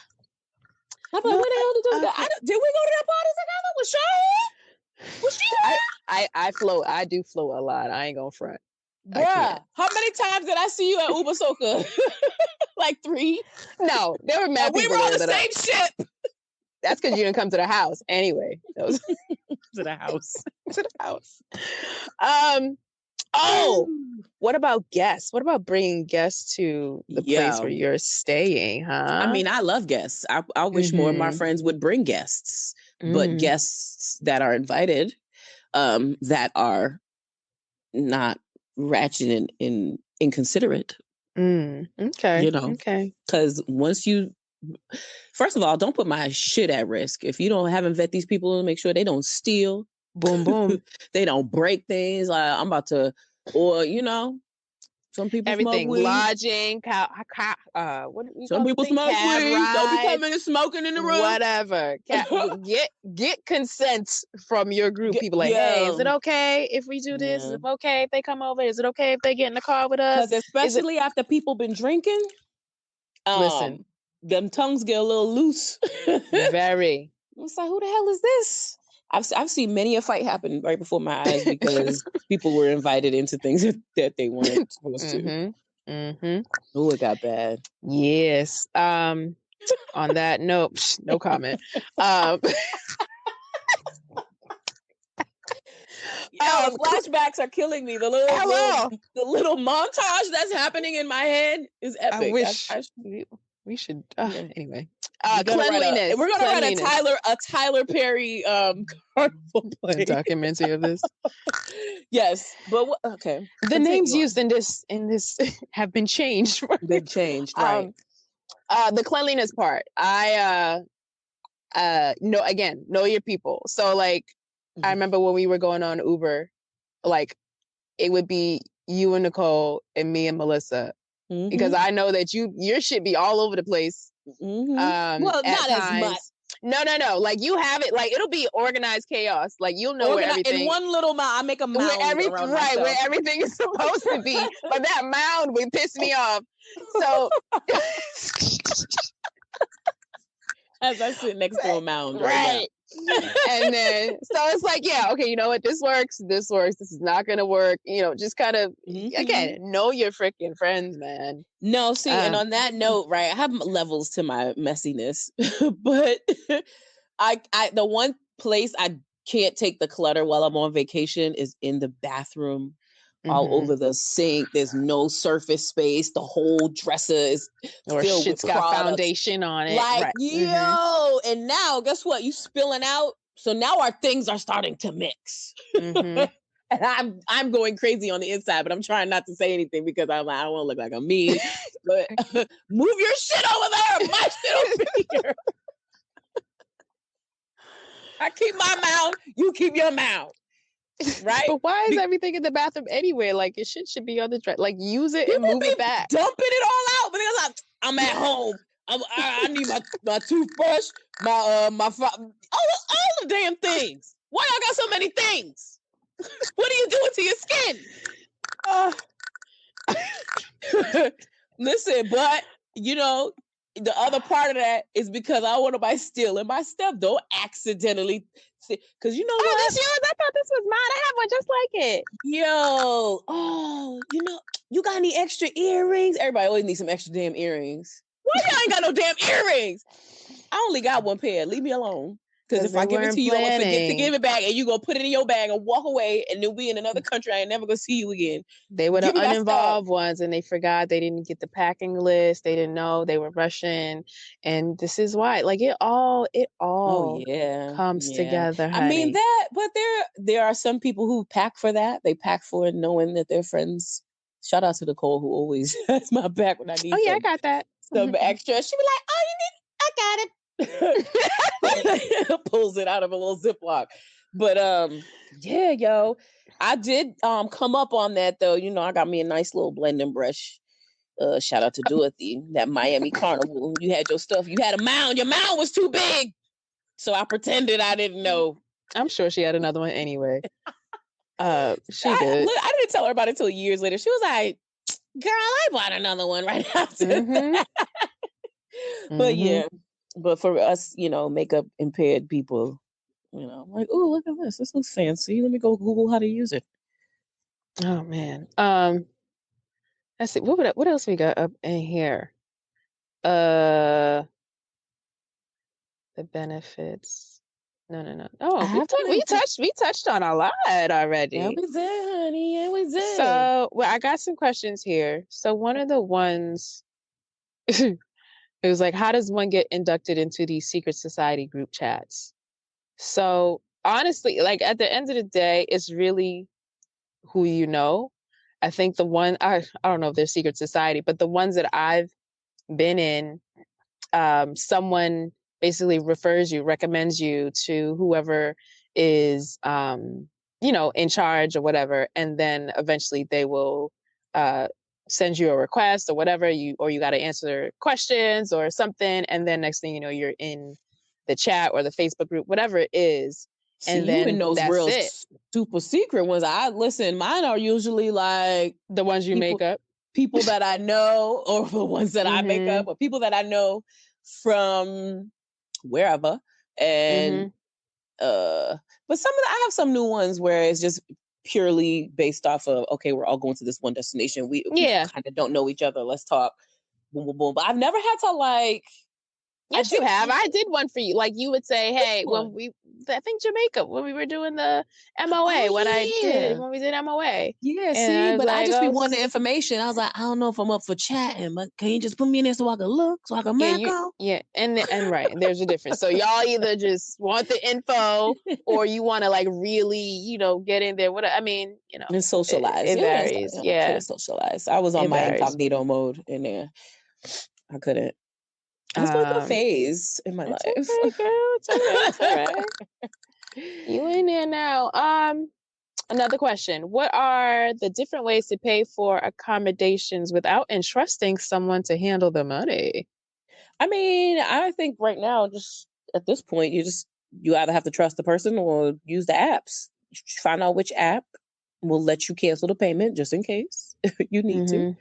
[SPEAKER 3] I'm like, where the hell did we go to that party together? Was Shaw? Was she here?
[SPEAKER 1] I float. I do float a lot. I ain't gonna front.
[SPEAKER 3] Bruh, how many times did I see you at Uber Soca? Like 3?
[SPEAKER 1] No, there were mad people.
[SPEAKER 3] We were on the same ship.
[SPEAKER 1] That's because you didn't come to the house. Anyway.
[SPEAKER 3] To the house.
[SPEAKER 1] To the house. Oh, what about guests? What about bringing guests to the place where you're staying, huh?
[SPEAKER 3] I mean, I love guests. I wish more of my friends would bring guests, but guests that are invited, that are not ratchet and inconsiderate.
[SPEAKER 1] Okay.
[SPEAKER 3] You know, because first of all, don't put my shit at risk. If you haven't vet these people and make sure they don't steal, boom, boom, they don't break things. I'm about to, or some people
[SPEAKER 1] everything,
[SPEAKER 3] smoke weed.
[SPEAKER 1] Lodging,
[SPEAKER 3] some people smoke weed. Don't be coming and smoking in the room.
[SPEAKER 1] Whatever. Get consent from your group. People like, hey, is it okay if we do this? Is it okay if they come over? Is it okay if they get in the car with us?
[SPEAKER 3] Because especially after people been drinking,
[SPEAKER 1] listen,
[SPEAKER 3] them tongues get a little loose.
[SPEAKER 1] Very.
[SPEAKER 3] It's like, who the hell is this? I've seen many a fight happen right before my eyes because people were invited into things that they weren't supposed to. Oh, it got bad.
[SPEAKER 1] Yes. On that note, no comment.
[SPEAKER 3] Flashbacks are killing me. The little montage that's happening in my head is epic.
[SPEAKER 1] I wish we should. Anyway.
[SPEAKER 3] Cleanliness. We're gonna write a Tyler Perry Carnival play.
[SPEAKER 1] Documentary of this.
[SPEAKER 3] Yes, but okay.
[SPEAKER 1] The names used in this have been changed.
[SPEAKER 3] They've changed, right?
[SPEAKER 1] The cleanliness part. Know your people. So like, I remember when we were going on Uber, like it would be you and Nicole and me and Melissa, because I know that your shit be all over the place.
[SPEAKER 3] Well, not as much.
[SPEAKER 1] No. Like you have it. Like it'll be organized chaos. Like you'll know where everything.
[SPEAKER 3] In one little mound, I make a mound around myself.
[SPEAKER 1] Where everything is supposed to be. But that mound would piss me off. So
[SPEAKER 3] as I sit next to a mound,
[SPEAKER 1] right. And then so it's like, okay, you know what? This works. This is not gonna work. Just kind of again, know your freaking friends, man.
[SPEAKER 3] No, see, and on that note, right, I have levels to my messiness, but I the one place I can't take the clutter while I'm on vacation is in the bathroom. All over the sink. There's no surface space. The whole dresser is filled with
[SPEAKER 1] got foundation on it.
[SPEAKER 3] Like, yo, and now guess what? You spilling out. So now our things are starting to mix. And I'm going crazy on the inside, but I'm trying not to say anything because I'm like, I don't want to look like I'm mean. But move your shit over there. My shit over here. I keep my mouth. You keep your mouth. Right,
[SPEAKER 1] but why is everything in the bathroom anyway? Like it should be on the dresser. Like use it and move it back.
[SPEAKER 3] Dumping it all out because I'm at home. I need my toothbrush, my all the damn things. Why y'all got so many things? What are you doing to your skin? Listen, but the other part of that is because I want nobody stealing my stuff. Don't accidentally. Because you know what?
[SPEAKER 1] This yours? I thought this was mine. I have one just like it.
[SPEAKER 3] You got any extra earrings? Everybody always needs some extra damn earrings. Why y'all ain't got no damn earrings? I only got one pair. Leave me alone. Because if I give it to you, I'm going to forget to give it back, and you going to put it in your bag and walk away, and then we in another country. I ain't never going to see you again.
[SPEAKER 1] They were the uninvolved ones, and they forgot. They didn't get the packing list. They didn't know. They were rushing. And this is why. Like, it all comes together, honey.
[SPEAKER 3] I mean, but there are some people who pack for that. They pack for it knowing that their friends. Shout out to Nicole, who always has my back when I need
[SPEAKER 1] I got that.
[SPEAKER 3] Some extra. She be like, oh, you need, I got it. Pulls it out of a little Ziploc. But I did come up on that though. You know, I got me a nice little blending brush. Shout out to Dorothy, that Miami Carnival. You had your stuff. You had a mound. Your mound was too big. So I pretended I didn't know.
[SPEAKER 1] I'm sure she had another one anyway. She did.
[SPEAKER 3] I didn't tell her about it until years later. She was like, girl, I bought another one right after that. But yeah, but for us, you know, makeup impaired people, you know, like, oh, look at this. This looks fancy. Let me go Google how to use it.
[SPEAKER 1] Oh man. Let's see. What else we got up in here? The benefits. No. Oh, we touched on a lot already.
[SPEAKER 3] Yeah, we did, honey. Yeah, we did.
[SPEAKER 1] So, well, I got some questions here. So, one of the ones, it was like, how does one get inducted into these secret society group chats? So, honestly, like at the end of the day, it's really who you know. I think the one, I don't know if they're secret society, but the ones that I've been in, someone basically recommends you to whoever is, you know, in charge or whatever. And then eventually they will send you a request or whatever, you got to answer questions or something. And then next thing you know, you're in the chat or the Facebook group, whatever it is. And then
[SPEAKER 3] in those real super secret ones, mine are usually like
[SPEAKER 1] the ones you make up.
[SPEAKER 3] People that I know, or the ones that I make up, or people that I know from wherever. And but I have some new ones where it's just purely based off of, okay, we're all going to this one destination. We kind of don't know each other. Let's talk. Boom, boom, boom. But I've never had to like.
[SPEAKER 1] Yes, you have. I did one for you. Like you would say, hey, I think Jamaica, when we were doing the MOA, when we did MOA.
[SPEAKER 3] Yeah, see, but I just be wanting information. I was like, I don't know if I'm up for chatting, but can you just put me in there so I can look, so I can mark out?
[SPEAKER 1] Yeah, and right, there's a difference. So y'all either just want the info or you want to like really, you know, get in there. What I mean, you know,
[SPEAKER 3] and socialize.
[SPEAKER 1] It varies. Yeah,
[SPEAKER 3] socialize. I was on my incognito mode in there. I couldn't. It's like a phase in my life.
[SPEAKER 1] Okay, girl. It's all right. You in there now. Another question. What are the different ways to pay for accommodations without entrusting someone to handle the money?
[SPEAKER 3] I mean, I think right now, just at this point, you either have to trust the person or use the apps. Find out which app will let you cancel the payment just in case you need to.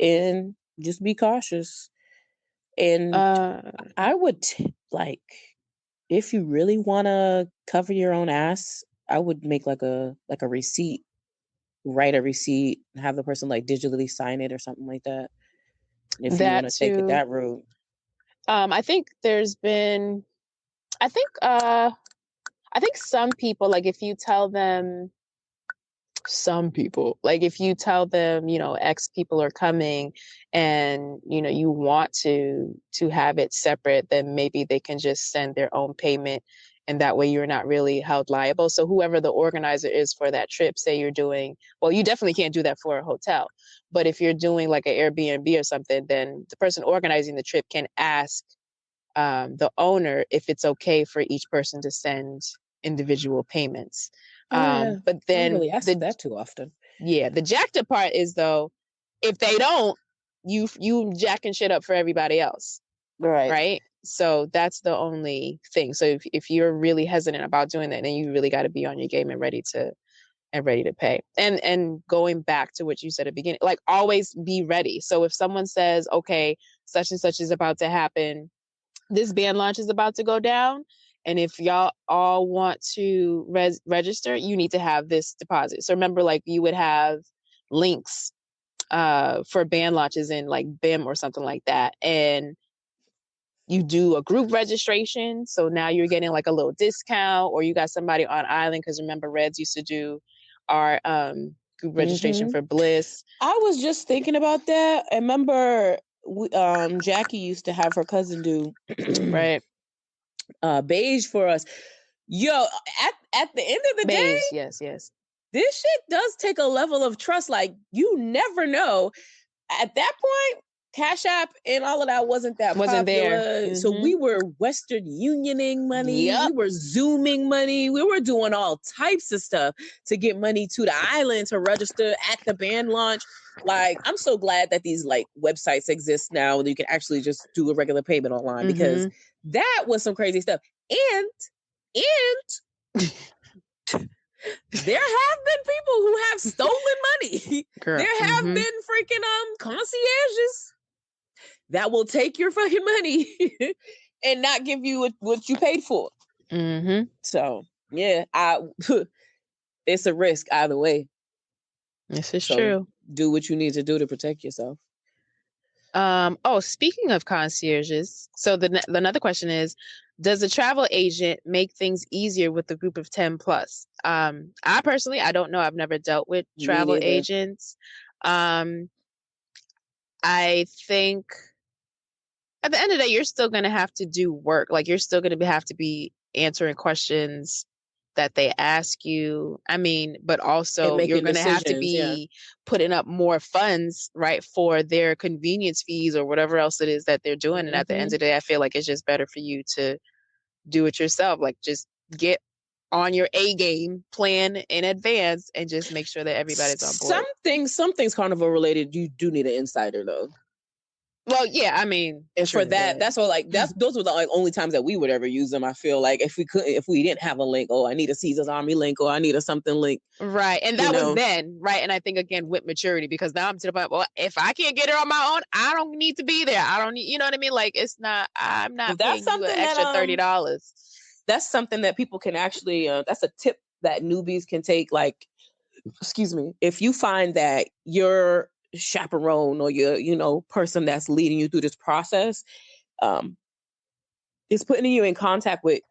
[SPEAKER 3] And just be cautious. And I would like, if you really want to cover your own ass, I would make like a receipt, write a receipt, have the person like digitally sign it or something like that. If you want to take it that route.
[SPEAKER 1] I think there's been, I think some people, like if you tell them, you know, X people are coming and, you know, you want to have it separate, then maybe they can just send their own payment. And that way you're not really held liable. So whoever the organizer is for that trip, say you're doing, well, you definitely can't do that for a hotel. But if you're doing like an Airbnb or something, then the person organizing the trip can ask the owner if it's okay for each person to send individual payments. But then
[SPEAKER 3] I don't really ask that too often.
[SPEAKER 1] Yeah, the jacked up part is though, if they don't, you jacking shit up for everybody else, right? So that's the only thing. So if you're really hesitant about doing that, then you really got to be on your game and ready to pay. And going back to what you said at the beginning, like always be ready. So if someone says, okay, such and such is about to happen, this band launch is about to go down, and if y'all all want to register, you need to have this deposit. So remember, like you would have links for band launches in like BIM or something like that. And you do a group registration. So now you're getting like a little discount, or you got somebody on island. Cause remember Reds used to do our group registration for Bliss.
[SPEAKER 3] I was just thinking about that. I remember Jackie used to have her cousin do
[SPEAKER 1] right.
[SPEAKER 3] Beige for us. Yo, at the end of the day,
[SPEAKER 1] yes,
[SPEAKER 3] this shit does take a level of trust. Like you never know. At that point, Cash App and all of that wasn't popular.
[SPEAKER 1] There.
[SPEAKER 3] So we were Western Unioning money.
[SPEAKER 1] Yep.
[SPEAKER 3] We were Zooming money. We were doing all types of stuff to get money to the island to register at the band launch. Like, I'm so glad that these like websites exist now that you can actually just do a regular payment online, because that was some crazy stuff. And there have been people who have stolen money. Girl. There have been freaking concierges that will take your fucking money and not give you what you paid for. So yeah, it's a risk either way.
[SPEAKER 1] This is true.
[SPEAKER 3] Do what you need to do to protect yourself.
[SPEAKER 1] Speaking of concierges, so another question is, does a travel agent make things easier with the group of 10 plus? I personally, I don't know. I've never dealt with travel agents. I think at the end of the day, you're still going to have to do work. Like, you're still going to have to be answering questions that they ask you. I mean, but also you're going to have to be putting up more funds, right, for their convenience fees or whatever else it is that they're doing. And at the end of the day, I feel like it's just better for you to do it yourself. Like, just get on your A game, plan in advance, and just make sure that everybody's on board.
[SPEAKER 3] Some things Carnival related, you do need an insider though.
[SPEAKER 1] Well, yeah, I mean,
[SPEAKER 3] and for that, that's what those were the like only times that we would ever use them. I feel like if we didn't have a link, I need a Caesar's Army link, or I need a something link,
[SPEAKER 1] right? And that was then, right? And I think again with maturity, because now I'm to the point, well, if I can't get it on my own, I don't need to be there. I don't need, you know what I mean? Like, I'm not paying you an extra $30.
[SPEAKER 3] That's something that people can actually. That's a tip that newbies can take. Like, excuse me, if you find that you're chaperone or your person that's leading you through this process is putting you in contact with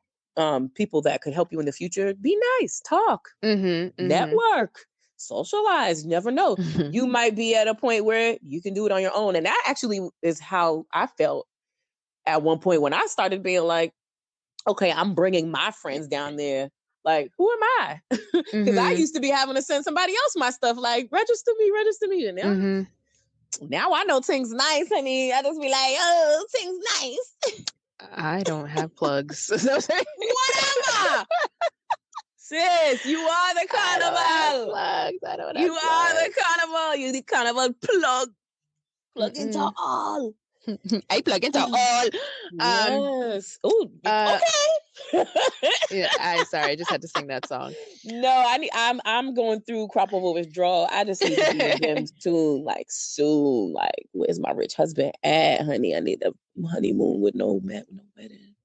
[SPEAKER 3] people that could help you in the future, be nice, talk, network, socialize. You never know. You might be at a point where you can do it on your own. And that actually is how I felt at one point when I started being like, okay, I'm bringing my friends down there. Like, who am I? Because I used to be having to send somebody else my stuff, like, register me. And now I know Tingz nice, honey. I just be like, oh, Tingz nice.
[SPEAKER 1] I don't have plugs.
[SPEAKER 3] Whatever. Sis, you are the Carnival.
[SPEAKER 1] I don't have
[SPEAKER 3] you
[SPEAKER 1] plugs.
[SPEAKER 3] Are the Carnival. You the Carnival plug. Plug into all.
[SPEAKER 1] I plug into all.
[SPEAKER 3] Yes. Oh, okay.
[SPEAKER 1] Yeah, I just had to sing that song.
[SPEAKER 3] No, I'm going through crop over withdrawal. I just need to be with him soon. Like, where's my rich husband at, honey? I need a honeymoon with no wedding.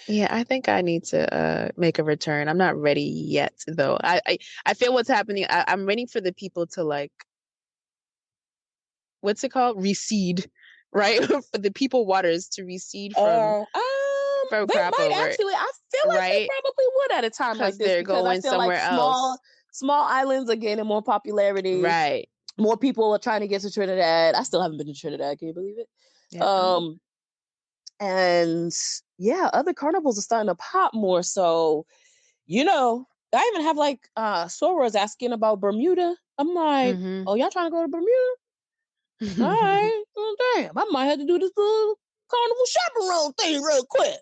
[SPEAKER 1] Yeah, I think I need to make a return. I'm not ready yet, though. I feel what's happening. I'm waiting for the people to, like, what's it called? Recede, right? For the people waters to recede from crop over.
[SPEAKER 3] Actually, I feel like they probably would at a time like this.
[SPEAKER 1] They're going somewhere else.
[SPEAKER 3] Small islands are gaining more popularity.
[SPEAKER 1] Right.
[SPEAKER 3] More people are trying to get to Trinidad. I still haven't been to Trinidad. Can you believe it?
[SPEAKER 1] Yeah.
[SPEAKER 3] And yeah, other carnivals are starting to pop more. So, I even have like sorors asking about Bermuda. I'm like, oh, y'all trying to go to Bermuda? All right. Well, damn, I might have to do this little carnival chaperone thing real quick.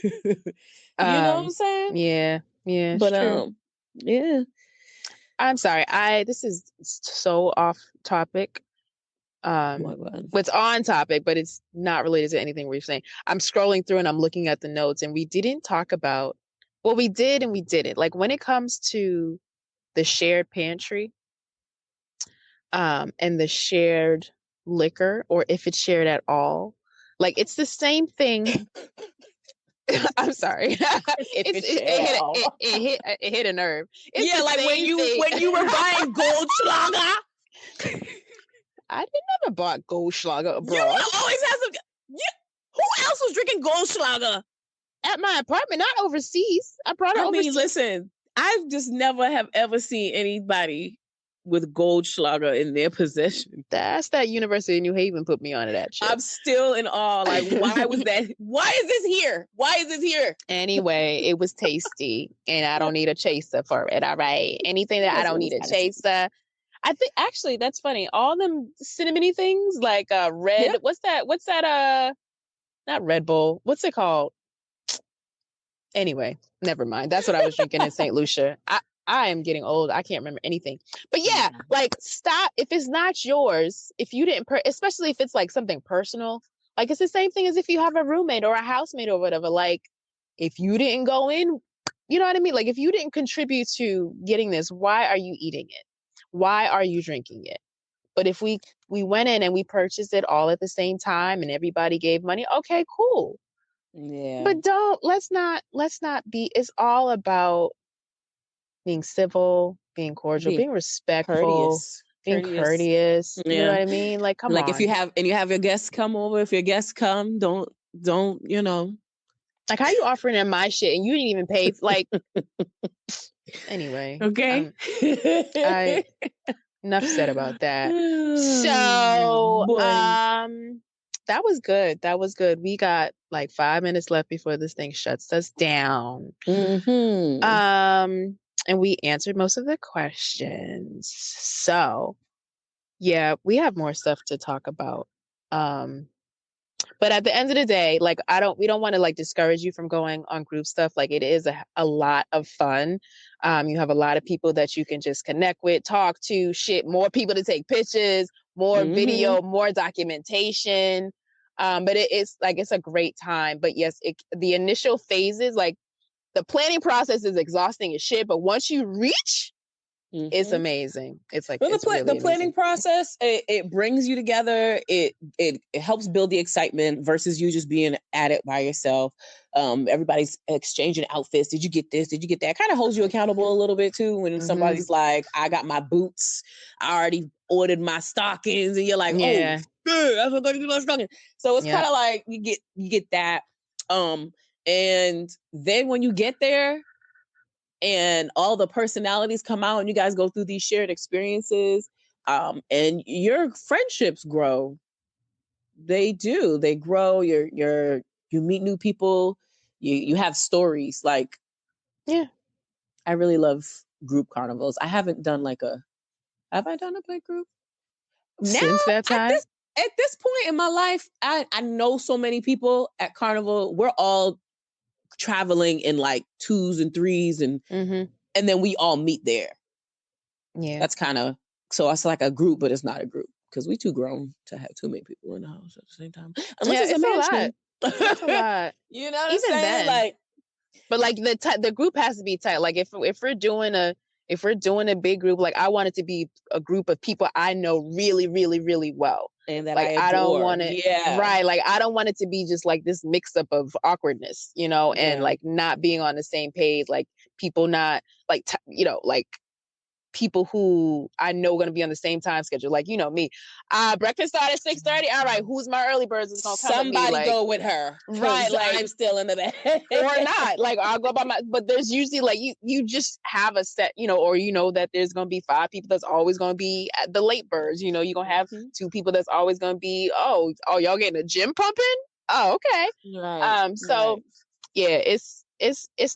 [SPEAKER 3] You know what I'm saying?
[SPEAKER 1] Yeah.
[SPEAKER 3] But yeah.
[SPEAKER 1] I'm sorry. This is so off topic. What's on topic, but it's not related to anything we're saying. I'm scrolling through and I'm looking at the notes, and we didn't talk about. Well, we did and we didn't. Like, when it comes to the shared pantry, and the shared liquor, or if it's shared at all, like, it's the same thing. I'm sorry. It hit a nerve. It's
[SPEAKER 3] like when you were buying Goldschlager.
[SPEAKER 1] I never bought Goldschlager abroad.
[SPEAKER 3] You always have some. Who else was drinking Goldschlager
[SPEAKER 1] at my apartment? Not overseas. I brought it overseas.
[SPEAKER 3] Listen, I've just never have ever seen anybody with Goldschlager in their possession.
[SPEAKER 1] That's that University of New Haven put me onto that shit.
[SPEAKER 3] I'm still in awe. Like, why was that? Why is this here? Why is this here?
[SPEAKER 1] Anyway, it was tasty, and I don't need a chaser for it. All right, anything that I don't need a chaser. I think actually that's funny. All them cinnamony things like red.
[SPEAKER 3] Yep.
[SPEAKER 1] What's that? Not Red Bull. What's it called? Anyway, never mind. That's what I was drinking in St. Lucia. I am getting old. I can't remember anything. But yeah, like stop. If it's not yours, if you didn't, especially if it's like something personal, like it's the same thing as if you have a roommate or a housemate or whatever. Like if you didn't go in, you know what I mean? Like if you didn't contribute to getting this, why are you eating it? Why are you drinking it? But if we went in and we purchased it all at the same time and everybody gave money, okay, cool.
[SPEAKER 3] Yeah.
[SPEAKER 1] But let's not be, it's all about being civil, being cordial, being respectful, being courteous.
[SPEAKER 3] Yeah.
[SPEAKER 1] You know what I mean? Like, come on.
[SPEAKER 3] Like if you have your guests come over, if your guests come, don't, you know.
[SPEAKER 1] Like how you offering them my shit and you didn't even pay, like, anyway.
[SPEAKER 3] Okay.
[SPEAKER 1] Enough said about that. So, that was good. That was good. We got like 5 minutes left before this thing shuts us down. And we answered most of the questions. So, yeah, we have more stuff to talk about. But at the end of the day, like we don't want to like discourage you from going on group stuff. Like it is a lot of fun. You have a lot of people that you can just connect with, talk to, more people to take pictures, more video, more documentation. But it's a great time. But yes, the initial phases, like the planning process is exhausting as shit. But once you reach, it's amazing. It's like
[SPEAKER 3] the planning
[SPEAKER 1] amazing.
[SPEAKER 3] process. It brings you together. It helps build the excitement versus you just being at it by yourself. Everybody's exchanging outfits. Did you get this? Did you get that? Kind of holds you accountable a little bit too. When somebody's like, "I got my boots. I already ordered my stockings," and you're like, "Oh, good. I'm gonna do my stockings." So it's kind of like you get that. And then when you get there, and all the personalities come out and you guys go through these shared experiences, and your friendships grow. They do. They grow. You meet new people. You have stories. Like, yeah, I really love group carnivals. I haven't done have I done a big group?
[SPEAKER 1] Since that time?
[SPEAKER 3] At this point in my life, I know so many people at Carnival. We're all traveling in like 2s and 3s and then we all meet there. Yeah. That's kind of, so it's like a group, but it's not a group because we too grown to have too many people in the house at the same time. Unless it's a lot.
[SPEAKER 1] It's a lot.
[SPEAKER 3] You know what I'm saying? Then, like,
[SPEAKER 1] but like the group has to be tight. Like if we're doing a big group, like I want it to be a group of people I know really, really, really well. And that like I don't want it, right? Like I don't want it to be just like this mix up of awkwardness, you know, and like not being on the same page, like people not like like people who I know going to be on the same time schedule, like you know me. Breakfast started at 6:30. All right, who's my early birds is gonna come?
[SPEAKER 3] Somebody
[SPEAKER 1] like,
[SPEAKER 3] go with her, right? Like I'm still in the bed,
[SPEAKER 1] or not. Like I'll go by my. But there's usually like you just have a set, you know, or you know that there's gonna be 5 people that's always gonna be at the late birds. You know, you're gonna have 2 people that's always gonna be oh y'all getting a gym pumping. Oh okay. Right. So yeah, it's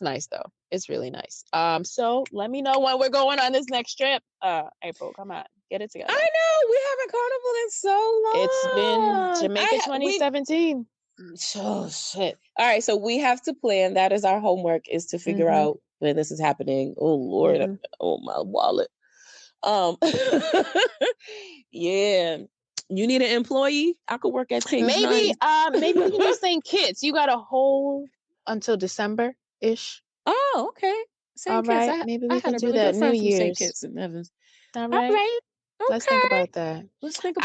[SPEAKER 1] nice though. It's really nice. So let me know when we're going on this next trip. April, come on, get it together.
[SPEAKER 3] I know we haven't carnival in so long.
[SPEAKER 1] It's been Jamaica 2017.
[SPEAKER 3] Oh shit! All right, so we have to plan. That is our homework: is to figure out when this is happening. Oh Lord! Oh my wallet. Yeah. You need an employee? I could work at Tingz.
[SPEAKER 1] Maybe we can do St. Kitts. You got a whole until December-ish.
[SPEAKER 3] Oh, okay.
[SPEAKER 1] All right. Maybe we can do that New Year's.
[SPEAKER 3] St. Kitts in Evans.
[SPEAKER 1] All right. Okay. Let's think about that.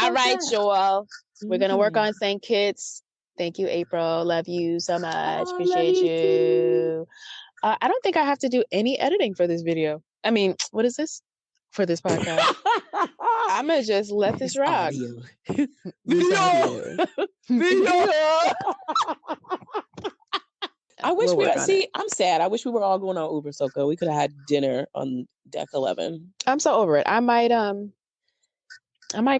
[SPEAKER 1] All right, Joel. We're going to work on St. Kitts. Thank you, April. Love you so much. Appreciate you. I don't think I have to do any editing for this video. I mean, what is this? For this podcast. I'm going to just let this rock. Video.
[SPEAKER 3] I wish I'm sad. I wish we were all going on Uber Soca. We could have had dinner on deck 11.
[SPEAKER 1] I'm so over it. I might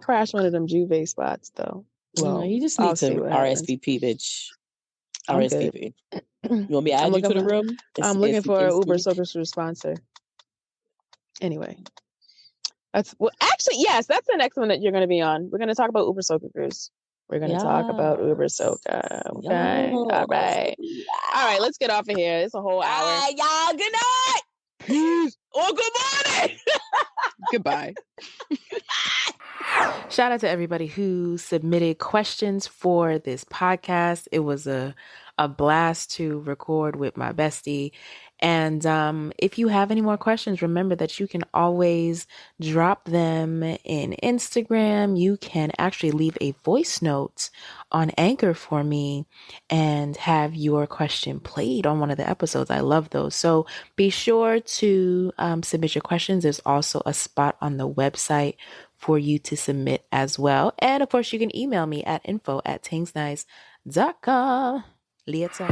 [SPEAKER 1] crash one of them Juve spots though.
[SPEAKER 3] Well, you just need to RSVP, bitch. RSVP. You want me to add you to the room?
[SPEAKER 1] I'm looking for an Uber Soca sponsor. Anyway. Actually, yes, that's the next one that you're going to be on. We're going to talk about Uber Soca Cruise. We're going to talk about Uber Soca. Okay. All right. All right. Let's get off of here. It's a whole hour.
[SPEAKER 3] All right, y'all. Good night.
[SPEAKER 1] Peace.
[SPEAKER 3] Or good morning.
[SPEAKER 1] Goodbye.
[SPEAKER 2] Shout out to everybody who submitted questions for this podcast. It was a blast to record with my bestie. And if you have any more questions, remember that you can always drop them in Instagram. You can actually leave a voice note on Anchor for me and have your question played on one of the episodes. I love those. So be sure to submit your questions. There's also a spot on the website for you to submit as well. And of course, you can email me at info@tingsnice.com. Lieta.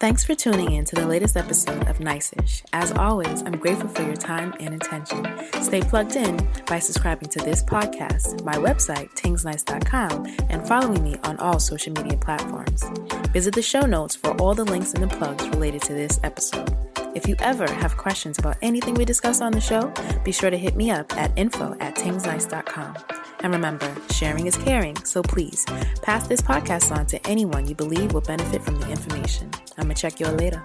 [SPEAKER 2] Thanks for tuning in to the latest episode of Nice-ish. As always, I'm grateful for your time and attention. Stay plugged in by subscribing to this podcast, my website, tingsnice.com, and following me on all social media platforms. Visit the show notes for all the links and the plugs related to this episode. If you ever have questions about anything we discuss on the show, be sure to hit me up at info@tingsnice.com. And remember, sharing is caring, so please pass this podcast on to anyone you believe will benefit from the information. I'm going to check y'all later.